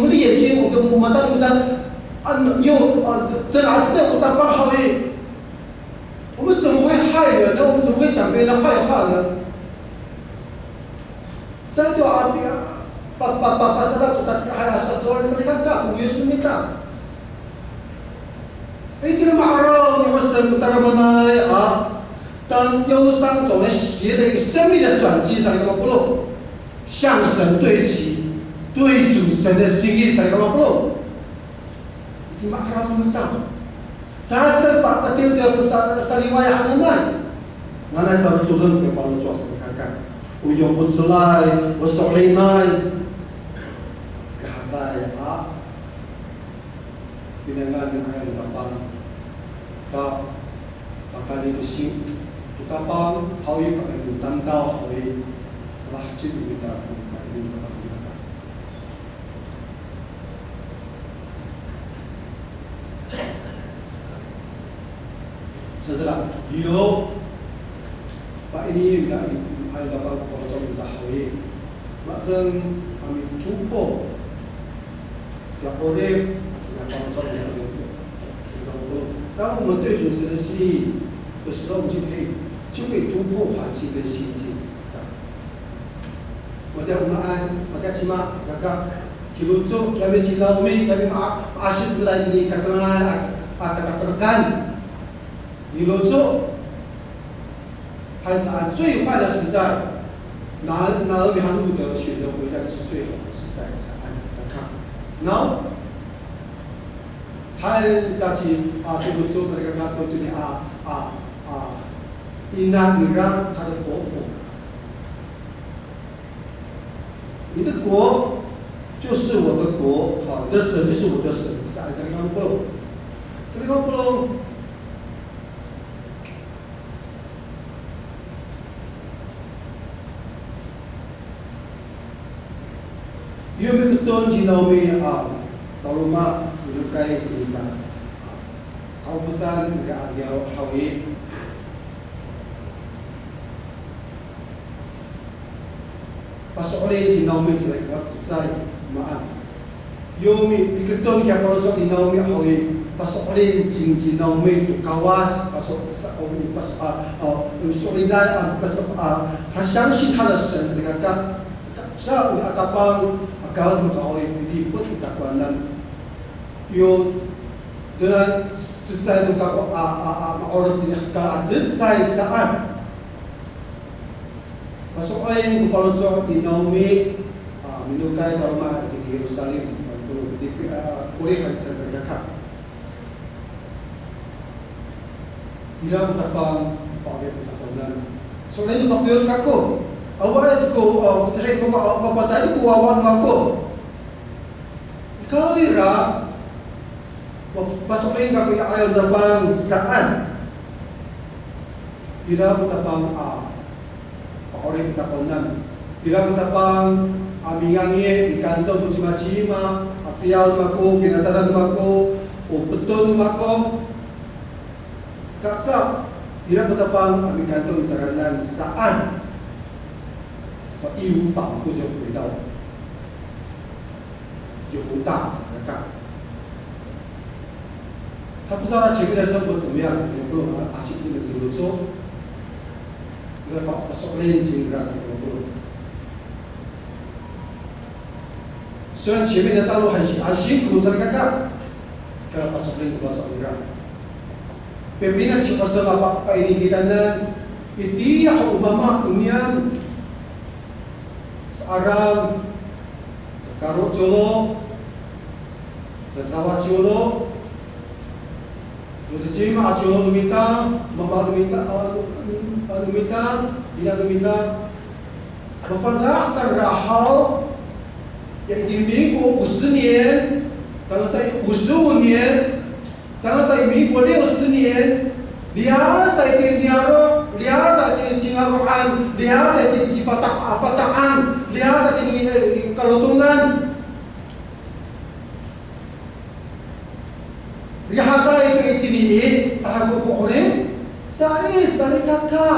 Speaker 3: 们的眼睛，我们当的蓝色，我当帮好诶，我们怎么会害人呢？我们怎么会讲别人的坏话呢？saya tu pasal tu tadi ada seseorang yang cakap, Yesus minta. Ini marah ni pasal utara mana当忧伤走了邪的一个生命的转机上，一个不漏，向神对齐，对主神的心意上，一个不漏。Ini marah minta. Saya sempat dia saliwaya hanamai. Mana saya turun ke bawah cuaca kakak. 我用不出来，我手里来，看待今天看你还有个帮，看你的心，kita帮好一把你担当好一，哇，这个你的你的这是啦，有，把ini juga ada dapat pojok dahului, maka kami tumpuk, yang boleh yang pojok dahului. Kalau 我们对主神的心意的时候，我们就可以突破环境跟心境。我在我们起码Kilucu, kami Cilaumi, kami asyik mulai ini katakan Kilucu 还是按最坏的时代，拿俄米哈路德选择回来是最好的时代，是按这个看。然后，他下去这个做这个看，对你伊拉你让他的国父，你的国就是我的国，好，你的神就是我的神。啥意思？你看不懂？这里看不懂。因为keton Cinawi Taluma menyukai iman. Kau pesan tidak ada hawi. Pasoklin Cinawi selain waktu maaf. Yomi keton kia kalau jauh Cinawi hawi. Pasoklin Cinawi tu kawas pasok solidar pasok 他相信他的神，这个像我阿邦。Kalau kau ini pun kita kuanan, yo dengan sejak itu kau orang ini kalau sejak saat masuk lain kalau jauh di Naomi, menukai kalau mah di Yerusalem, di Korea saja kan. Tidak bertambah pakai kita kuanan. Soalnya itu pakai kaku. Awak itu terhadap apa tadi kuawan aku. Kalau ira, pasukin kaku yang ayam terbang saat, bila bertabang orang bertabangan, bila bertabang amingangye di kantor cima-cima, afial maku, finasaran maku, betul maku, kakak, bila bertabang aming kantor caranan saat. 义无反顾就回到犹大来干。他不知道他前面的生活怎么样，能够前面的有做，那把熟练经让他能够。虽然前面的道路很辛苦，是那个，kalau pas熟练多少orang. Pimpinan siapa sebab apa ini kita nan, itu ya umama unian. Sekarang sekarang jolo, sekarang jolo, terus cuma jolo minta, mama minta, dia minta, berfirman serahal, yang diminggu 50 年, kalau saya 55 年, kalau saya minggu 60 年, dia saya tiada, dia saya tinggal Quran, dia saya tinggal fata'an, dia saya tinggal kalutungan. Dia hakai ke ini, tak aku orang, saya kata.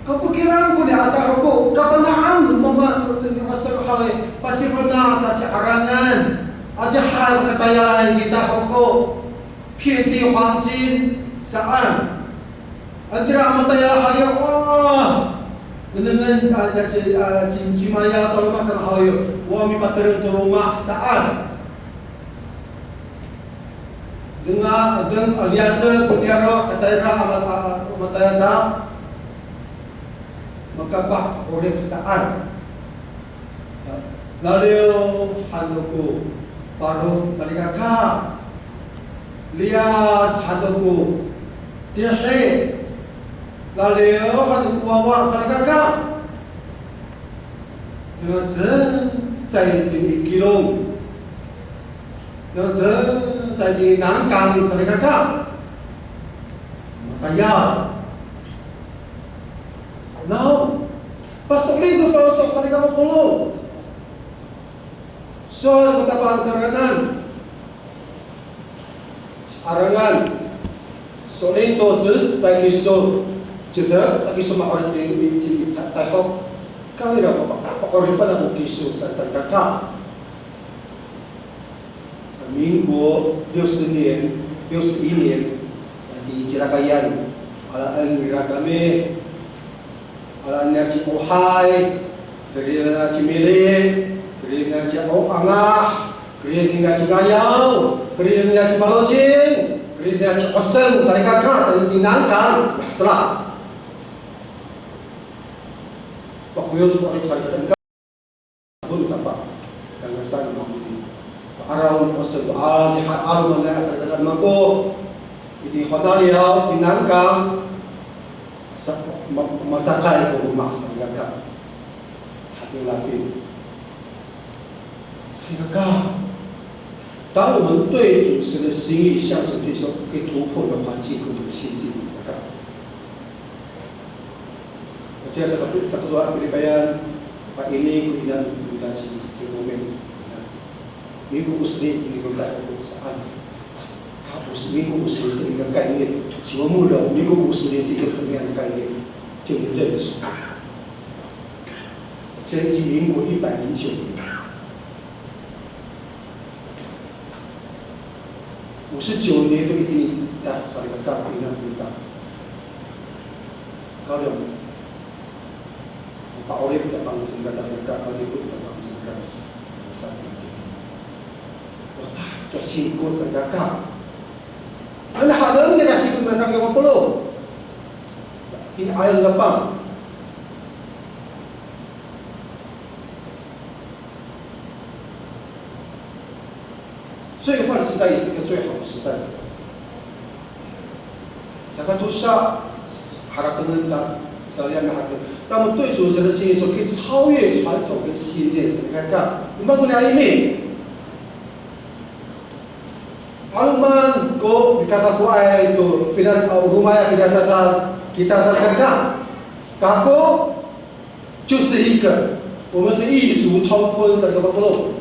Speaker 3: Kefikiran ko ni ata ko, kapanaan mama asal hal pasti pernah sa arangan. Ada hal katayan kita ko. 遍地黄金saan antara mataya haya wah dengan cimaya tolong masan hayo wah mi paterin rumah saan dengan aliasa punyara kataya mataya da makabah urip saan lalu handuku paruh salikaka lias haduku tihe laleo haduku wawa salikaka dengan saya di kilong dengan saya di nangkang salikaka makanya now pasok linggo kalau cok salikaka polo soal betapa saranan arangan solento je bagi so jeda saki semua orang di tahok kali dah orang pada bukisu saya kata minggu 60 年 di Cirakayan ala angira kami ala naji ohai dari naji mile dari naji angah dari naji gayau dari naji balosin dari naji Oseng saya kakak dari tinangkan salah waktu itu saya katakan pun tampak karena saya mampu arau Oseng di arau mana saya katakan mampu di hotel tinangkan macakai ke rumah saya kakak 有来宾，这个God，当我们对主神的心意向神对说，可以突破的环境跟我们的心境，这个God。Saya satu doa penyampaian Pak ini kemudian di momen minggu muslim ini kita saat minggu muslim sehingga kain semua muda minggu muslim sehingga sehingga kain真正的是，现在已经民国109年，59年都一定在上一个干部那领导，高粱。Pak oleh tidak bangsa dasar mereka, oleh pun tidak bangsa mereka. Sampai otak tersinggung segala. Anda halam dia kasih tu masa yang perlu. Ini ayat lapang. 最坏的时代也是个最好的时代。Satu dosa harapan kita, saya harapan. 当我们对主神的心意的时候，可以超越传统跟系列。你看看，你们不聊一面。Aluman ko kata fuai tu fidan rumah fidan sasa kita sadarkan, kako 就是一个，我们是异族通婚这个不漏。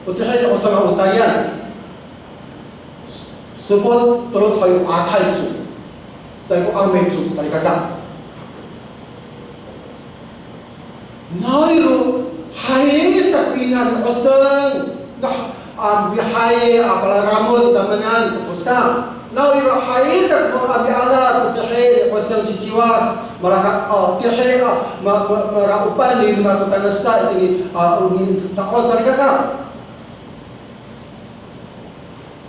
Speaker 3: 我这还有什么答案？是否都能还有阿泰族，再个阿美族，再个干。 Nairo hai sakinan Oseng bihai apala rambut damanan pusang nairo hai sak abi ala tihai Oseng ciciwas maraka tihai mara upani ma kutanasa ini sakon sarikaka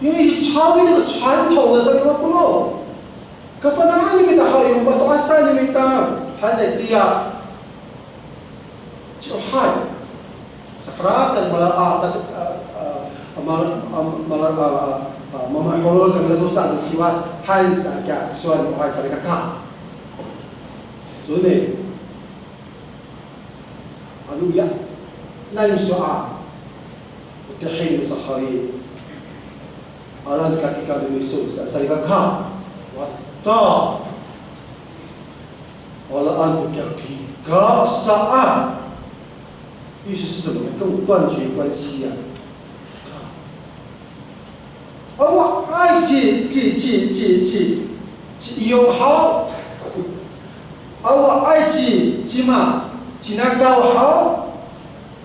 Speaker 3: 因为超越那个传统的什么不漏，可分哪里面的好有，我多山里面的还在地啊。 Johan, sekarang memahulur kemelusan jiwas Hans agak suan orang saya kakak. Jadi, anu ya, nanti soal, terhadap sehari, alam ketika demisu saya kakak, wadah, alam ketika saat 意思是什么？跟我断绝关系啊！而我爱友好，而我爱起码那高好，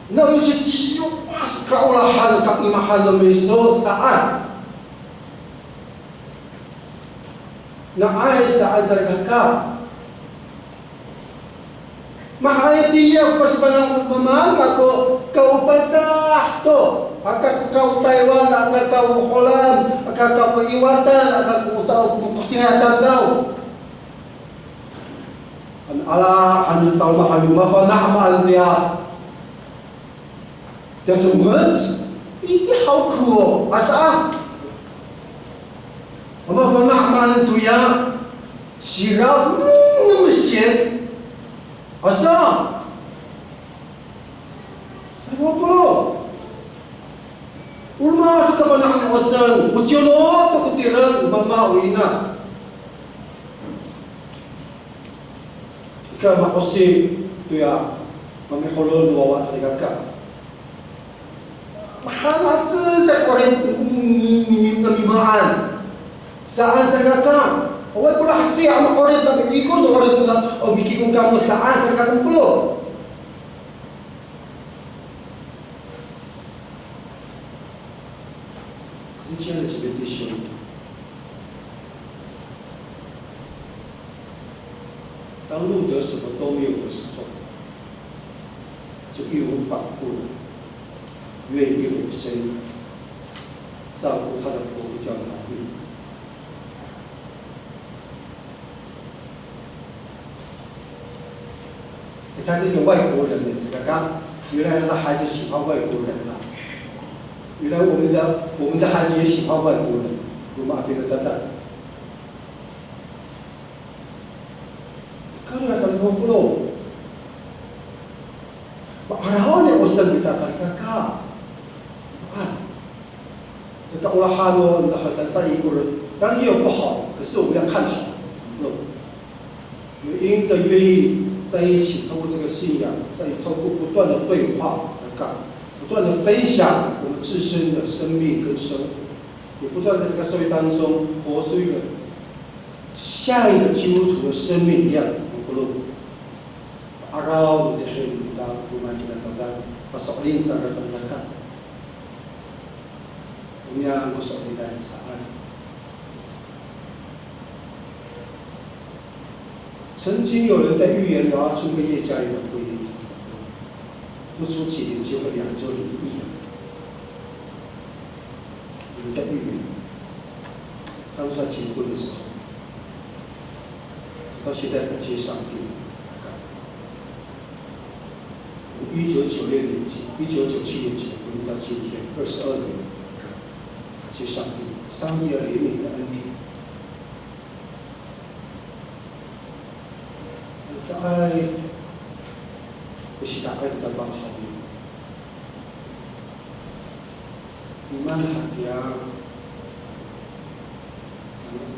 Speaker 3: 那有些只有是高了汉，刚你们汉都没说啥。那爱啥在个干？ Mahal dia pas banang memang aku kau pecah tu, akak kau Taiwan, akak kau Holland, akak kau Iwatan, akak kau tahu perkhidmatan kau. Allah anu tahu mahal mafana amal dia. Dia semut, ini hau kuo asa. Mafana amal tu ya, sirap nusian. Asal, saya mau Ulma suka banyak Oseng, ucolo tu kutiran mama wina. Jika mak Oseng tu ya, mami holon bawa saya kakak. Mahal tu saya korang nimimaan. Saan saya kakak? Awak pula hati amak orang tak ikut orang pula. Oh bikin kamu saan serkan puluh. Ini cakap seperti itu. Tang 路德什么都没有的时候，就义无反顾的愿意为神照顾他的佛教团队。 他是一个外国人的这个刚，原来他的孩子喜欢外国人啊。原来我们的孩子也喜欢外国人，有马这个真的。看那个什么不漏，马 bosan kita sa kakak. Bukan. Kita Allah halo你的好但在一个人，当然也有不好，可是我们要看好。因着愿意在一起，透过这个信仰，透过不断的对话不断的分享我们自身的生命跟生活，也不断在这个社会当中活出一个像一个基督徒的生命一样。Araw dahil kita kumain na sa pasokin sa kasalanan. Unya ang gusto nila saan? 曾经有人在预言刘阿春跟叶嘉莹的婚姻，不出几年就会2周离异。有人在预言，当初在结婚的时候，到现在感谢上帝。1996年1997年结婚到今天22年，感谢上帝，上帝的怜悯的恩典。在不是大概的帮好你，你们好呀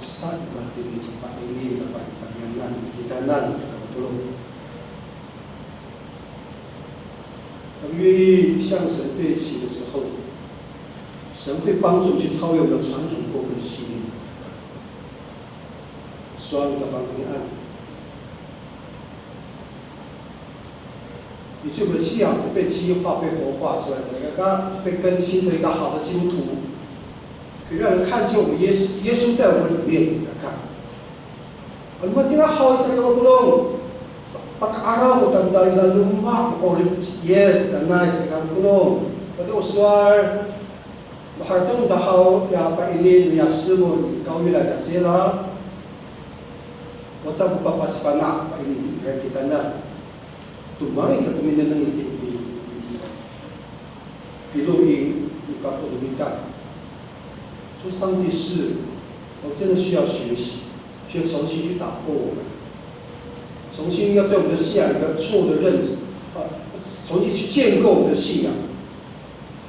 Speaker 3: ，saat berarti di tempat ini dapat kita nanti tolong。当愿意向神对齐的时候，神会帮助去超越我们的传统过分系列，所有的帮平安。以及我们的信仰就被激化、被活化出来，就被更新成一个好的基督徒，可以让人看见我们耶稣在我们里面。看，我们听到好声音，我不懂。Pag-araw ko tanda na luma, yes, nice, nagkakulong. Pati uswar, makartong dahaw, ya painin, ya simo, ikaw nila na sila. Wata ko papasipana, painin, kaya kita na. Tumangin ka tuminin ng itik, piluin, ikaw ko lumitan. 说上帝是，我真的需要学习，需要重新去打破我们。重新要对我们的信仰有个错误的认知，重新去建构我们的信仰。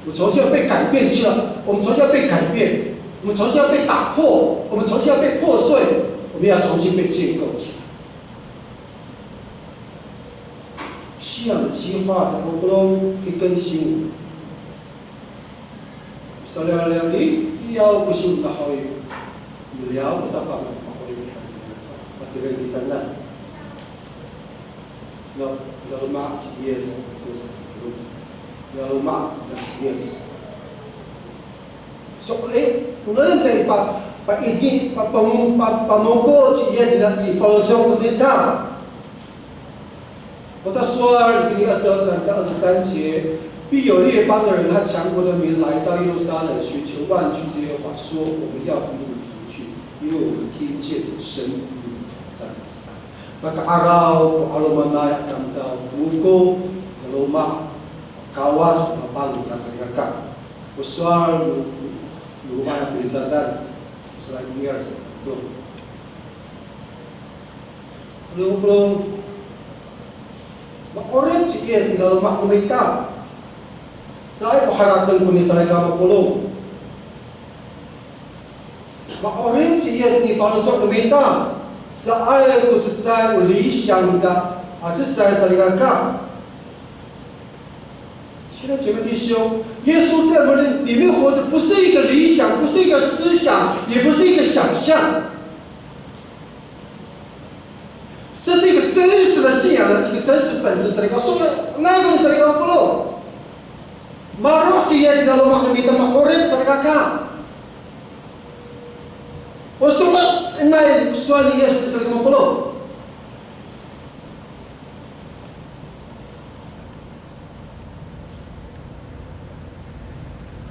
Speaker 3: 我们重新要被改变起来，我们重新要被改变，我们重新要被打破，我们重新要被破碎，我们要重新被建构起来。信仰的激化才能够去更新。少聊聊你要不是我的好友，你聊不到爸爸妈妈的孩子，我觉得你等等。Lalu mak yes, lalu mak yes. So kemudian dari pak ini pamoko dia tidak di follow pemerintah. Kota Suar ini asal 23节，必有列邦的人和强国的民来到耶路撒冷，寻求万军之耶和华，说：我们要离你而去，因为我们听见神与你同在。Pag-araw kung alumanay ang daw buko, luma, kawas, mapang, kasagaka. Uswar, luma na pinsasan, sa years ago. Belum, orang cikgu dalam mak mereka, saya berharap dengan misalnya kamu belum. Mak orang cikgu ni kalau sok mereka. 是爱不是在我理想的这是在谁来看？现在姐妹弟兄，耶稣在我们里面活着，不是一个理想，不是一个思想，也不是一个想象，这是一个真实的信仰的一个真实本质。谁来讲？说的那种谁来讲不咯？马罗基也知道马克米的马国人谁来看？我说了。那说你也是什么不漏？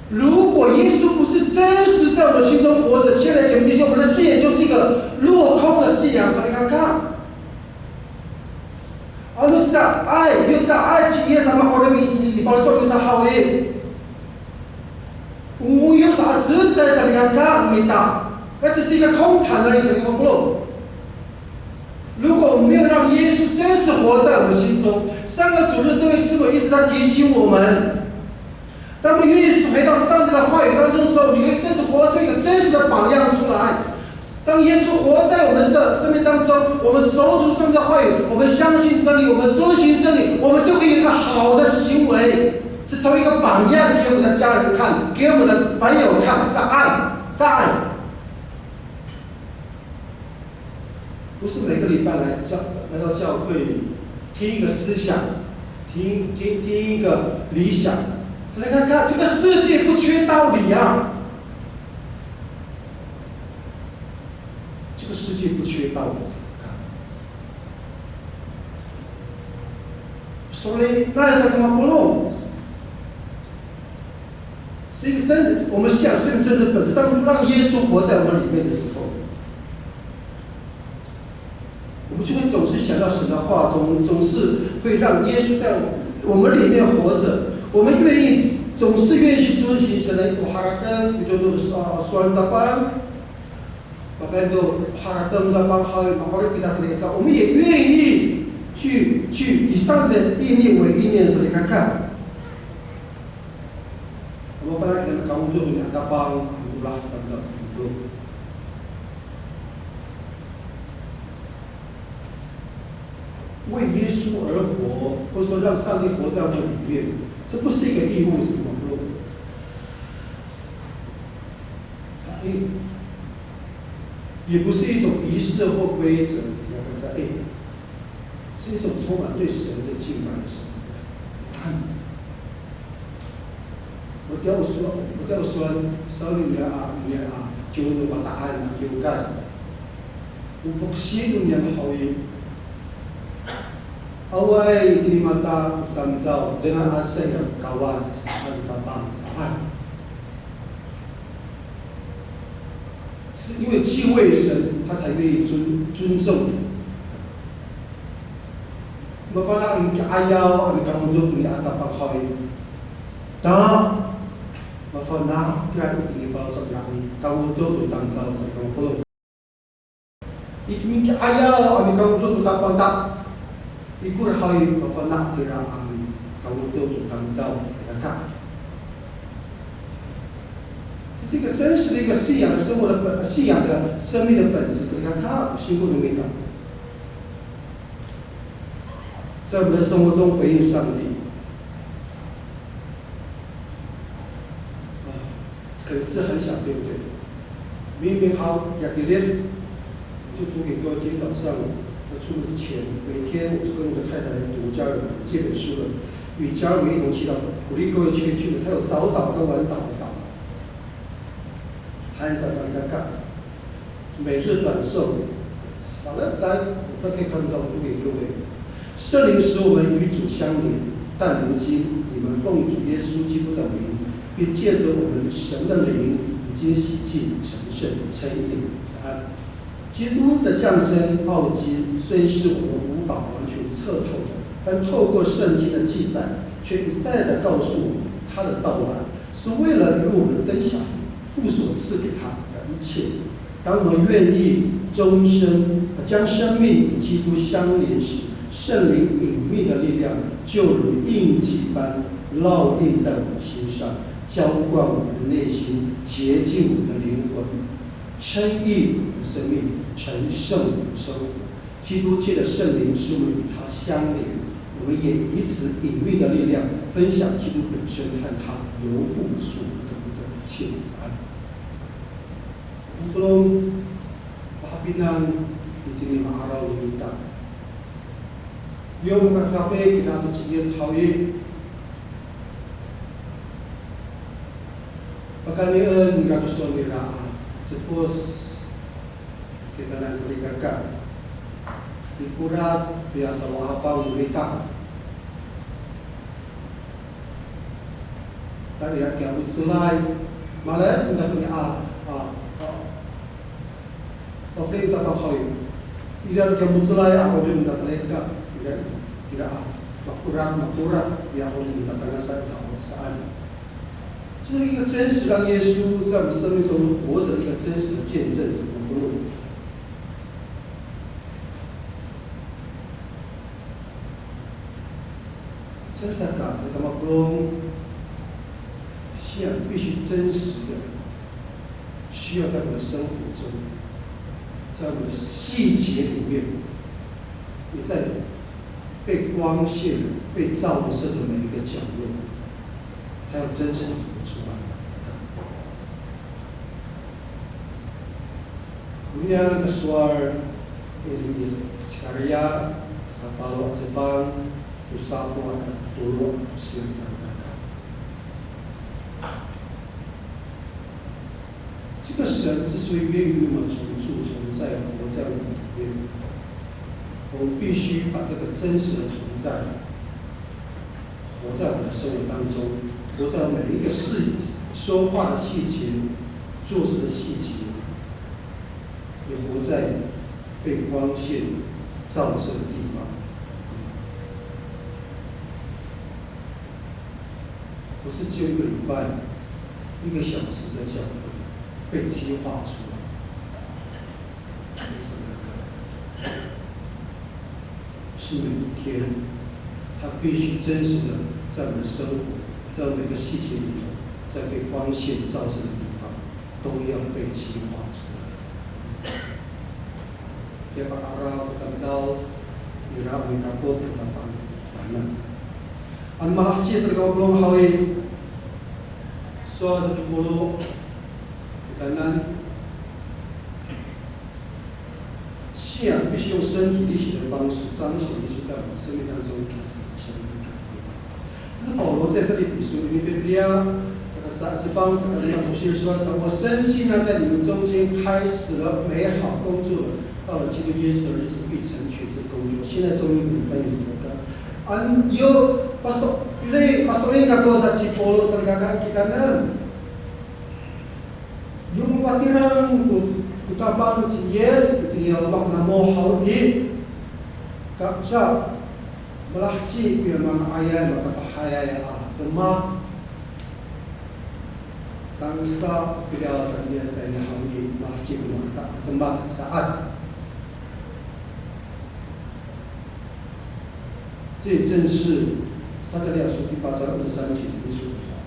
Speaker 3: 如果耶稣不是真实在我们心中活着，现在姐妹弟兄，我们的信仰就是一个落空的信仰。谁来看？你知道爱，你知道爱企业咱们好的地方做的好诶，我有啥子在谁来看？没打。那只是一个空谈而已，什么不漏？如果我们没有让让耶稣真实活在我们心中。上个主日这位师母一直在提醒我们，当我们愿意回到上帝的话语当中的时候，你可以真实活出一个真实的榜样出来。当耶稣活在我们的生命当中，我们熟读上帝的话语，我们相信真理，我们遵循真理，我们就可以有一个好的行为，是成为一个榜样给我们的家人看，给我们的朋友看，是爱。不是每个礼拜来到教会里听一个思想，听一个理想，是来看这个世界不缺道理啊。这个世界不缺道理，所以那是什么不弄？是一个真，我们信仰是一个真实本质。当让耶稣活在我们里面的时候，我们就会总是想到神的话中，总是会让耶稣在我们里面活着。我们总是愿意去遵循神的Tuhan itu suatu apa。bahkan itu harapan dalam hal orang kita sendiri， 我们也愿意去以上的意念为意念是看看。我们本来kita kamu tu punya Kapa itulah bangsa itu。为耶稣而活，或者说让上帝活在我们里面，这不是一个义务，是什么？也不是一种仪式或规则，是一种充满对神的敬拜的生活。我掉酸，手里面就那个答案就干，我不信你们好意。Awal ini mata bukan tahu dengan asal kawan sahabat kapan sahabat。是因为敬畏神，他才愿意尊重你。Bagaimana ayah kamu tu punya atap kau? Dah, bagaimana cara itu kalau sekarang kamu tu tentang kalau sekarang belum. Ikut ayah kamu tu tak tak. Ikut hai bagaimana cara kamu tu tentang kalau sekarang.这个真实的一个信仰的生活的信仰的生命的本质是，你看他心中的味道，在我们的生活中回应上帝。可能字很小，对不对？明明好雅各列，就读给各位。今天早上我出门之前，每天我就跟我的太太读加尔文这本书了，与加尔文一同祈祷，鼓励各位去。他有早祷跟晚祷的祷。还是上看看，每日短寿，好了，我们可以看到读给各位，圣灵使我们与主相连，但如今你们奉主耶稣基督的名，并借着我们神的灵，已经洗净成圣称义。基督的降生奥迹，虽是我们无法完全测透的，但透过圣经的记载，却一再的告诉我们他的到来，是为了与我们分享父所赐给他的一切。当我们愿意终身将生命与基督相连时，圣灵隐秘的力量就如印记般烙印在我们心上，浇灌我们的内心，洁净我们的灵魂，称义我们的生命，成圣我们的生活。基督借着圣灵使我们与他相连，我们也以此隐秘的力量分享基督本身和他由父所得的一切。Belum pahapinan itini maaraw kita. Yung kafe kita tu cigis hawi. Pagkalian kita tu suamira. Suppose kita lang sa ligaka. Dikurat biasa wahapang berita. Tadi kita utselai. Malah kita punya Okey, kita tahu. Tidak kemunculan apa yang kita selesaikan, tidak makurat, yang boleh kita tanyakan saat. 这是一个真实让耶稣在我们生命中活着的一个真实的见证。真是感谢干嘛说，信仰必须真实的，需要在我们的生活中，在我们的细节里面，也在被光线、被照射的每一个角落，它要真实的出来。Kemudian kesuar ini karya kalau Jepang usaha dulu silakan. 这个神之所以愿意那么同住同在活在我们里面，我们必须把这个真实的同在活在我们的生活当中，活在每一个事、说话的细节、做事的细节。也活在被光线照射的地方，不是只有1个礼拜、1个小时的教会被激化出来，是每一天，它必须真实的在我们的生活，在每个细节里头，在被光线照射的地方，都要被激化出来。dia berarah berkandau ira mengkapot tentang tanah. An malahci serga belum hawi soal 70 kanan 信仰必须用身体力行的方式彰显耶稣在我们生命当中产生的前面改变。可是保罗在腓立比书里面这方什么地方？主是说，我深信呢，在你们中间开始了美好工作，到了基督耶稣的日子必成全这工作。现在中英文翻译什么的？有pasok kado sa Cipolo sa kakak kita na. Yung patirang kutabang yes, tinggal makna mo haudi. Kaksa melahci firman ayat makapahayay tema. Bangsa beliau sahaja dari haudi melahci maka tembak saat. 这正是撒迦利亚书第8章23节所说的话。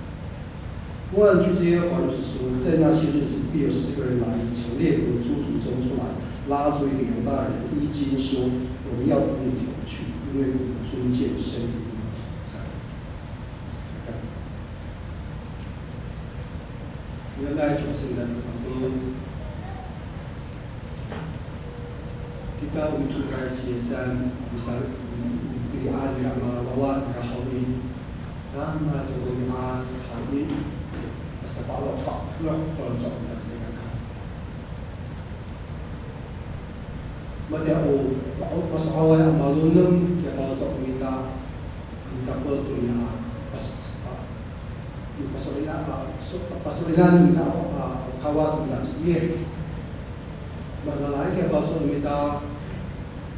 Speaker 3: 我按据这些话就是说，在那些日子，必有10个人来，从列国诸族中出来，拉住一个犹大人，衣襟说：“我们要与你同去，因为我们尊见神与你同在。”原来就是那什么？ kita untuk kajian misal pilihan yang melawan kahwin dan melakukan kahwin sebab apa kalau jodoh kita sedang Madiau masalah yang malunum yang kalau jodoh kita berdunia pasolinan kita kawat kita yes mana lagi yang kalau kita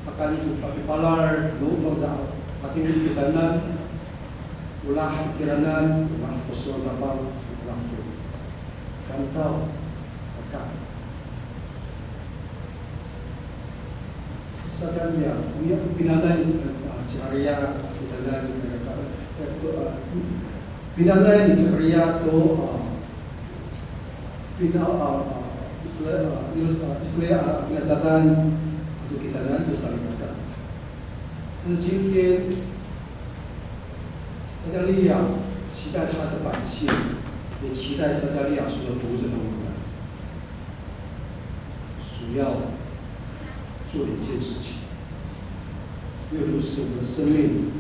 Speaker 3: akan itu pakai palar, lupa jauh, hati ini kitanan, ulah kiranan, ulah persoalan apa, ulah tu, kan tahu, akan. Sebenarnya, pinanan cahaya, pinanan cahaya tu, Islam pengajaran. 给大家多少一个干？这是今天撒迦利亚期待他的百姓，也期待撒迦利亚书的读者们所要做的一件事情。因为如此，我们的生命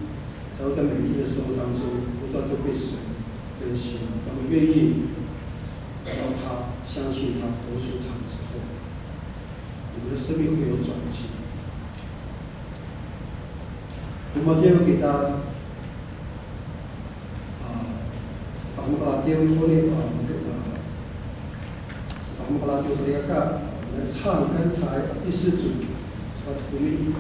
Speaker 3: 才会在每一天的生活当中不断地被神更新。我们愿意来到他，相信他，投出他之后。 我们的生命会有转机。Kemudian kita pertama kali dia boleh pertama kali dia serahkan来唱刚才第4组 seperti ini.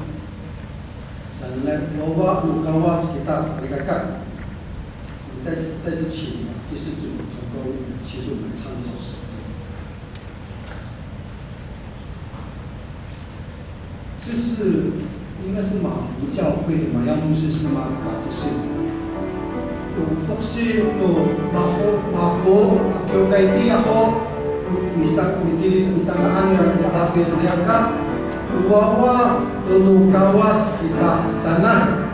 Speaker 3: Sangat bawa lukawa kita serahkan. 再次请第4组能够协助我们唱这首诗。 这是应该是马福教会的马耀牧师是吗？这是 fokus no mafo ako kay di ako misang yang kita sediakan uwawa no kawas kita sana.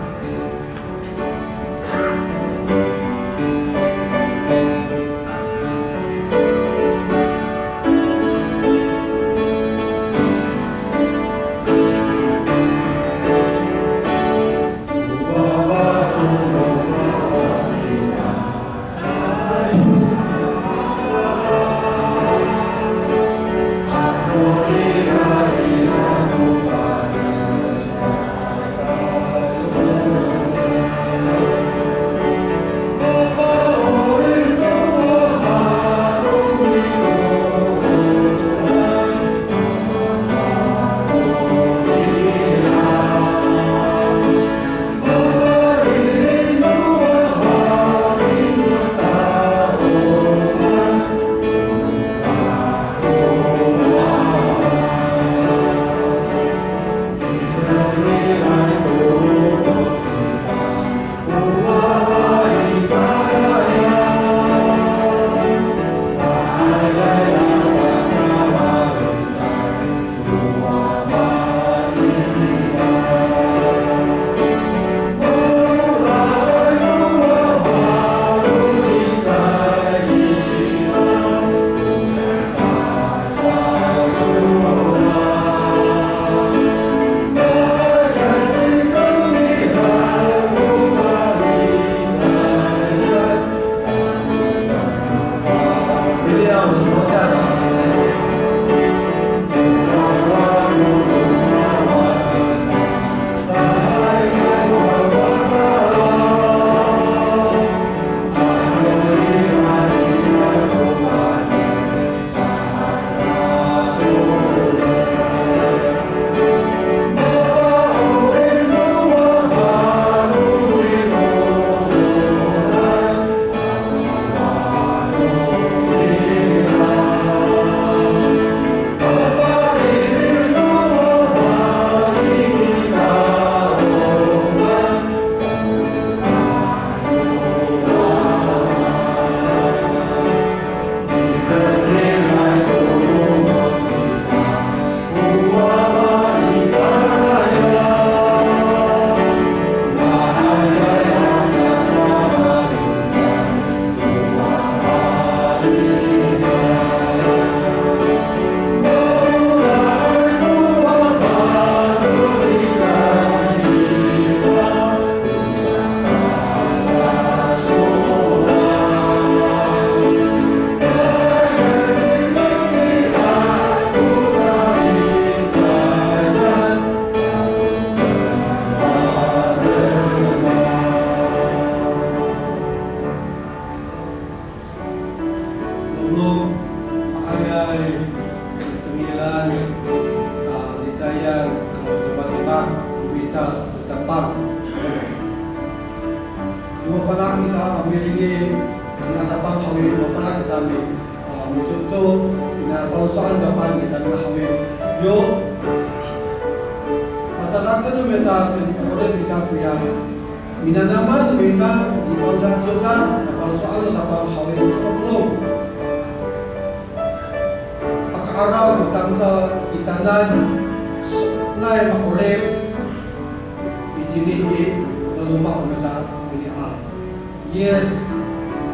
Speaker 3: Yes,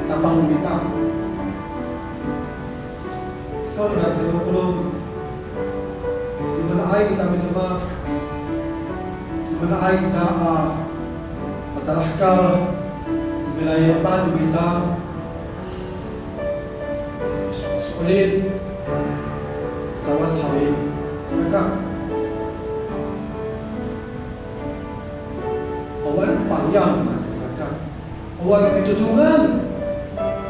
Speaker 3: tapang umita. Ikaw na sa iyo kulong. Di mana ay kita minama. Di mana ay kita matalahkal. Di wilayah pa umita. Sulit. Kawas hawin. Mereka. Awan panjang kasih mereka. Awan pitulungan,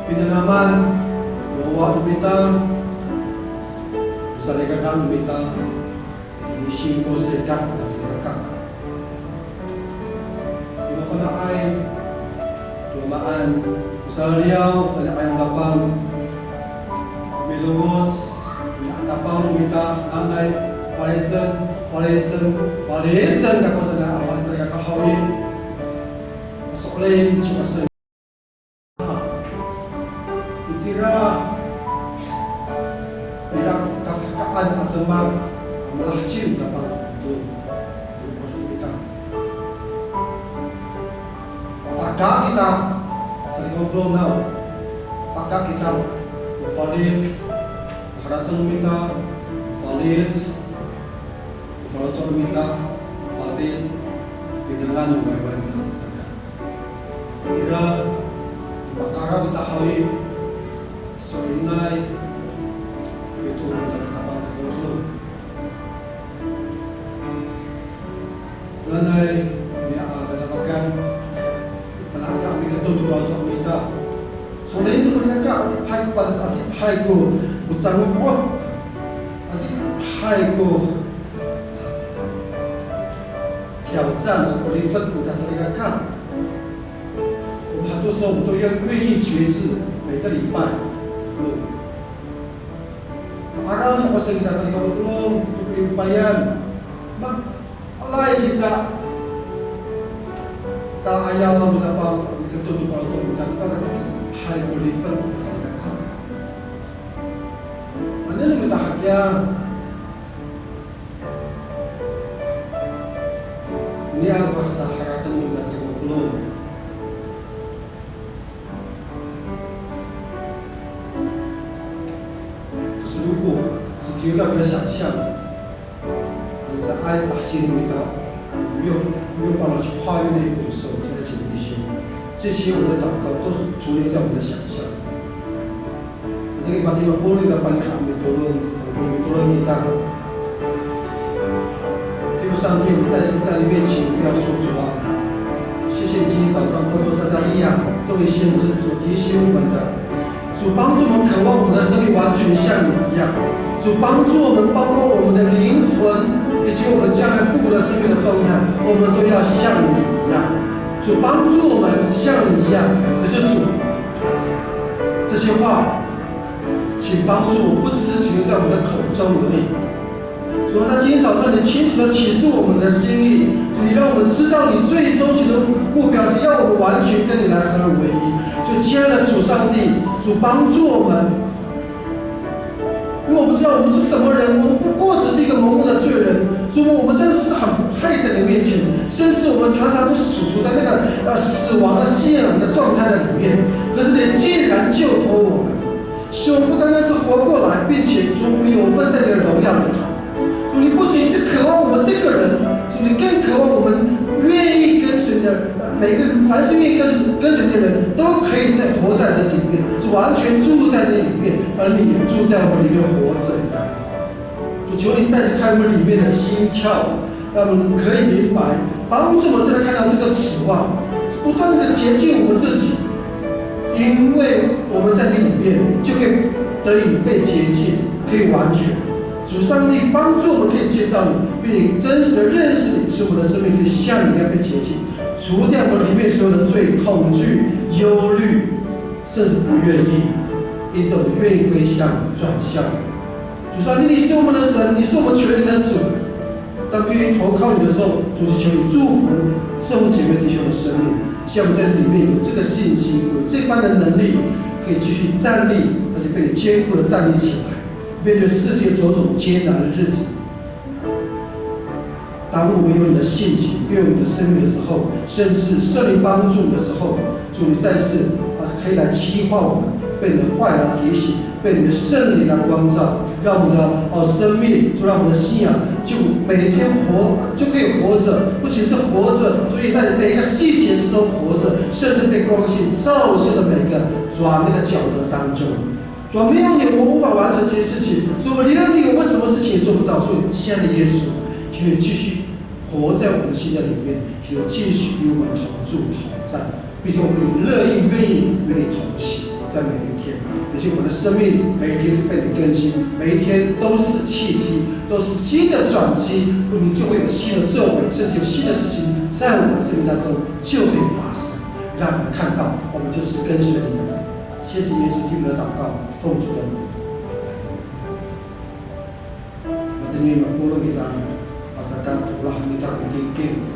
Speaker 3: pinanaman, bawa bintang, misalnya bintang, ini singko sekat kasih mereka. Lima kena air, lumaan, misalnya ada ayam lapang, melungut, tapang bintang, andai, Valencen, kako sa na, awal sa kakahawin, masukling, Pangcah kita sering ngobrol now. Pangcah kita valid, keharatan kita valid, kevalid kita valid, binangan baik-baik kita sedangkan. Kira perkara kita hari soalnya itu adalah Kapa sako. Lanai dia katakan telah kami ketul dua orang kita. Soalnya itu saya kata hai pada hai ko bukan kot, hai ko 挑战seperti分kita sering看。很多时候我们都要愿意觉知每个礼拜。Araw na Oseng kita sa ikaw bayan. Alay kita ayaw kita pa itutuloy para sa kita hai kulitan sa kita. Ano na kita hakya? Ini apa sa haratan mo sa ikaw? 如果只停留在我们的想象，你在爱打进入到没有办法去跨越那一步的时候，这个紧逼性，这些我们的祷告都是着眼在我们的想象。这个把地方玻璃的Pangcah阿美族语礼拜，这个上帝，我们再次在你面前，我们要说主啊，谢谢你今天早上透过撒迦利亚这位先知所提醒我们的。 主帮助我们渴望我们的生命完全像你一样，主帮助我们，包括我们的灵魂以及我们将来复活的生命的状态，我们都要像你一样。主帮助我们像你一样。可是主，这些话，请帮助我，不只是停留在我们的口中而已。主啊，在今天早上，你清楚地启示我们的心意，主，你让我们知道你最终极的目标是要我们完全跟你来合而为一。 所以，亲爱的主上帝，主帮助我们，因为我们知道我们是什么人，我们不过只是一个蒙昧的罪人。所以，我们真的是很不配在你面前，甚至我们常常就处在那个死亡的信仰的状态的里面。可是，你既然救活我们，使我们不单单是活过来，并且主，我们有份在你的荣耀里头。主，你不仅是渴望我们这个人，主，你更渴望我们愿意跟随的。 每个凡是愿意跟随的人都可以活在这里面，是完全住在这里面，而你住在我们里面活着。主求你再次开我们里面的心窍，让我们可以明白，帮助我们再来看到这个指望，是不断的洁净我们自己，因为我们在你里面就可以得以被洁净，可以完全。主上帝帮助我们可以见到你，并真实的认识你，使我们的生命可以像你一样被洁净。 除掉我们里面所有的罪、恐惧、忧虑，甚至不愿意，因此我们愿意归向、转向。主上帝，你是我们的神，你是我们全人的主。当愿意投靠你的时候，主求你祝福众姐妹弟兄的生命，希望在里面有这个信心，有这般的能力，可以继续站立，而且可以坚固的站立起来，面对世界种种艰难的日子。 当我们有你的性情，有你的生命的时候，甚至圣灵帮助的时候，主你再次可以来期化我们，被你的话来提醒，被你的圣灵来光照，让我们的生命，就让我们的信仰，就每天就可以活着，不仅是活着，所以在每一个细节之中活着，甚至被光线照射的每个那个角落当中。主没有你，我们无法完成这些事情。所以我离了你，我们什么事情也做不到。所以，亲爱的耶稣，请你继续。 活在我们的心的里面，就继续与我们同住同在，并且我们也乐意、愿意与你同行，在每一天，也许我们的生命每一天都被你更新，每一天都是契机，都是新的转机，你就会有新的作为，甚至有新的事情在我们生命当中就会发生，让我们看到我们就是跟随你的。谢谢耶稣听我们的祷告，奉主的名。我的念把波罗给大家。 Dan telah kita bikin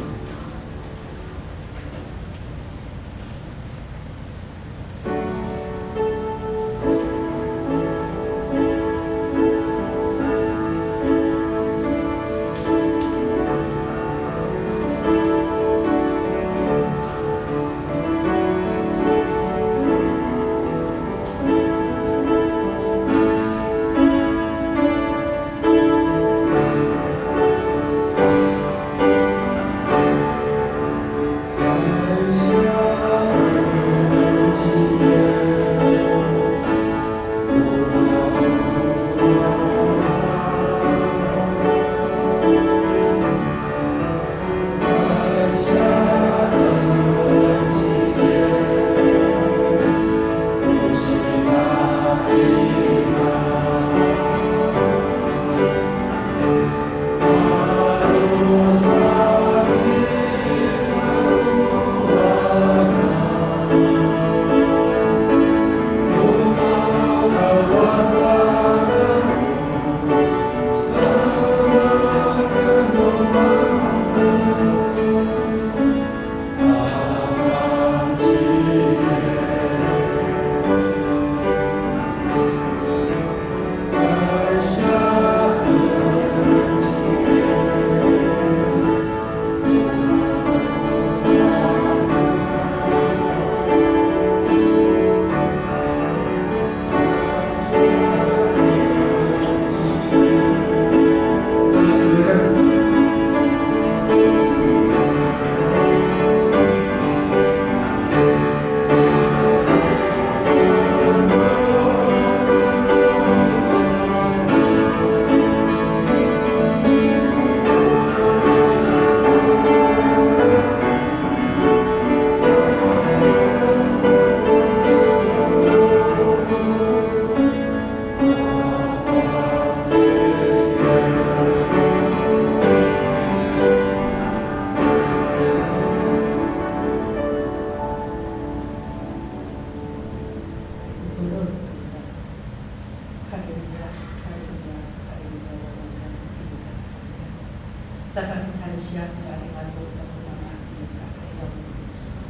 Speaker 2: 大家看一下，来来多的妈妈，你看还有意思。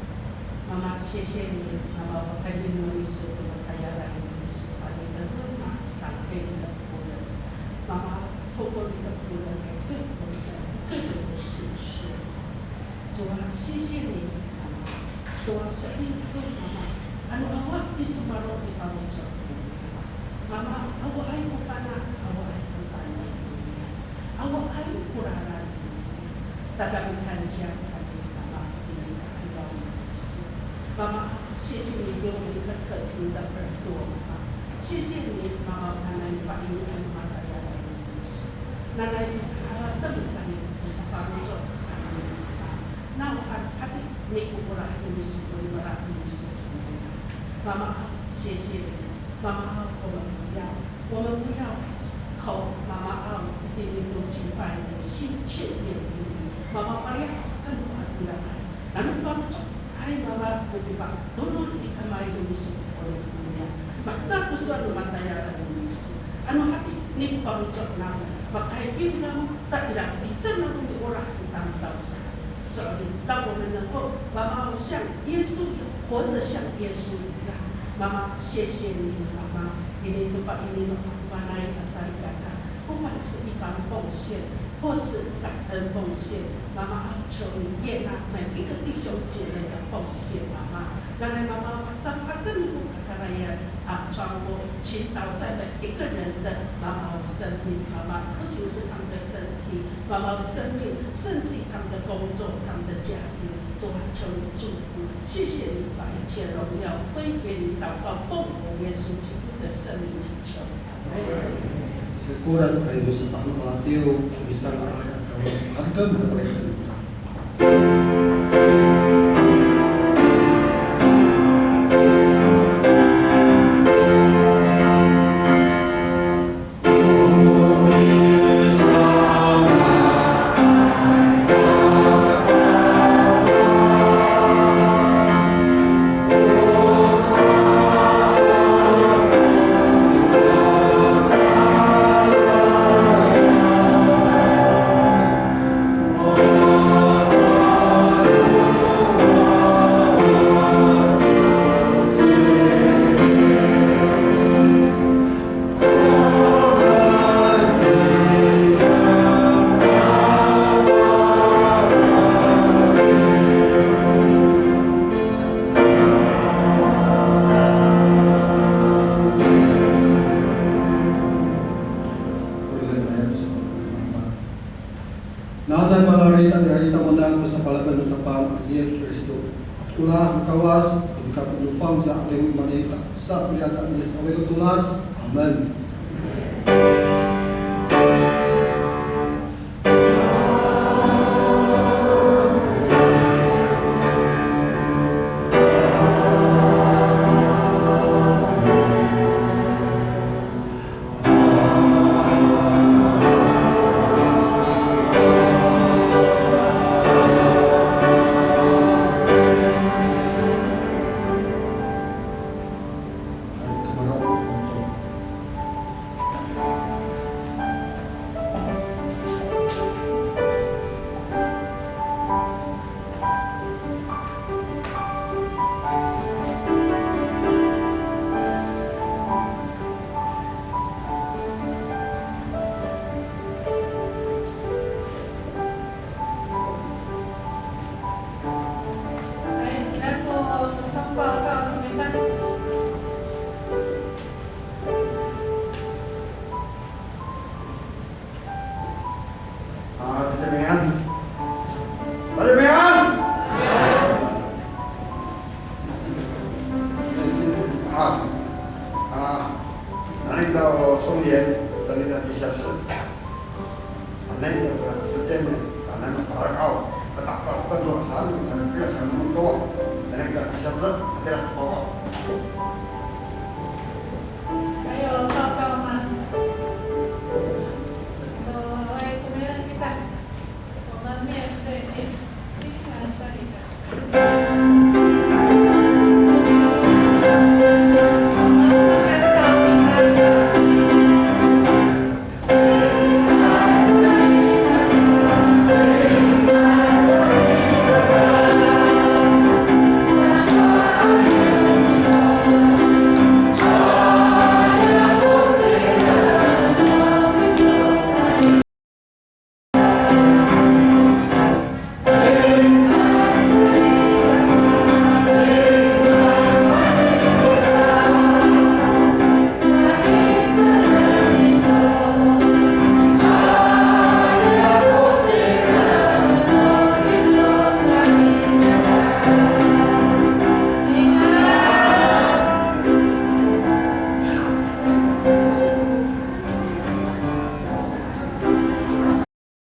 Speaker 2: 妈妈，谢谢你，妈妈，我陪你努力时，我还要来努力时，把你的温暖赏给你的仆人。妈妈，透过你的仆人来对我们各种的形式。主啊，谢谢你，妈妈。主啊，是你对妈妈，我一时把我给放你做。妈妈，我爱不烦啊，我爱不烦啊，我爱不啦啦。大家们看一下，看妈妈，你们看到你的意思。妈妈，谢谢你给我们一个可听的耳朵啊！谢谢你，妈妈，看来你把你的妈妈带来的意思，那来你是他的等待，你是帮助他们啊。那我还他的你不过来，你是不过来，你是妈妈，谢谢你，妈妈，我们不要口妈妈啊，一定都敬拜的心切念你，妈妈把你生活出来，然后帮助。妈妈不明白，都你看嘛，有意思，我的姑娘，嘛，这不算你们大家的意思。你帮助他们，嘛，改变他们，大家你这么容易我来当到啥？所以，当我们能够妈妈像耶稣活着像耶稣一样，妈妈，谢谢你，妈妈，因为都把你们把那一个塞给他，不管是一般奉献。或是感恩奉献，妈妈求你悦纳每一个弟兄姐妹的奉献，妈妈，让妈妈当他更不可能传播倾倒在每一个人的妈妈生命，妈妈不仅是他们的身体，妈妈生命，甚至他们的工作、他们的家庭，主啊，求你祝福，谢谢你把一切荣耀归给你，祷告奉耶稣基督的圣名祈求，阿门。
Speaker 3: Sekuran kayu sepatu latio bisa ngalahin kalau semangat mereka. Nahan pangarita undang sa palaban ng tapang Yesus Kristo. Tulah kawas, ikapunupang sa ating manita sa pilihan Yesus away tulas. Amen.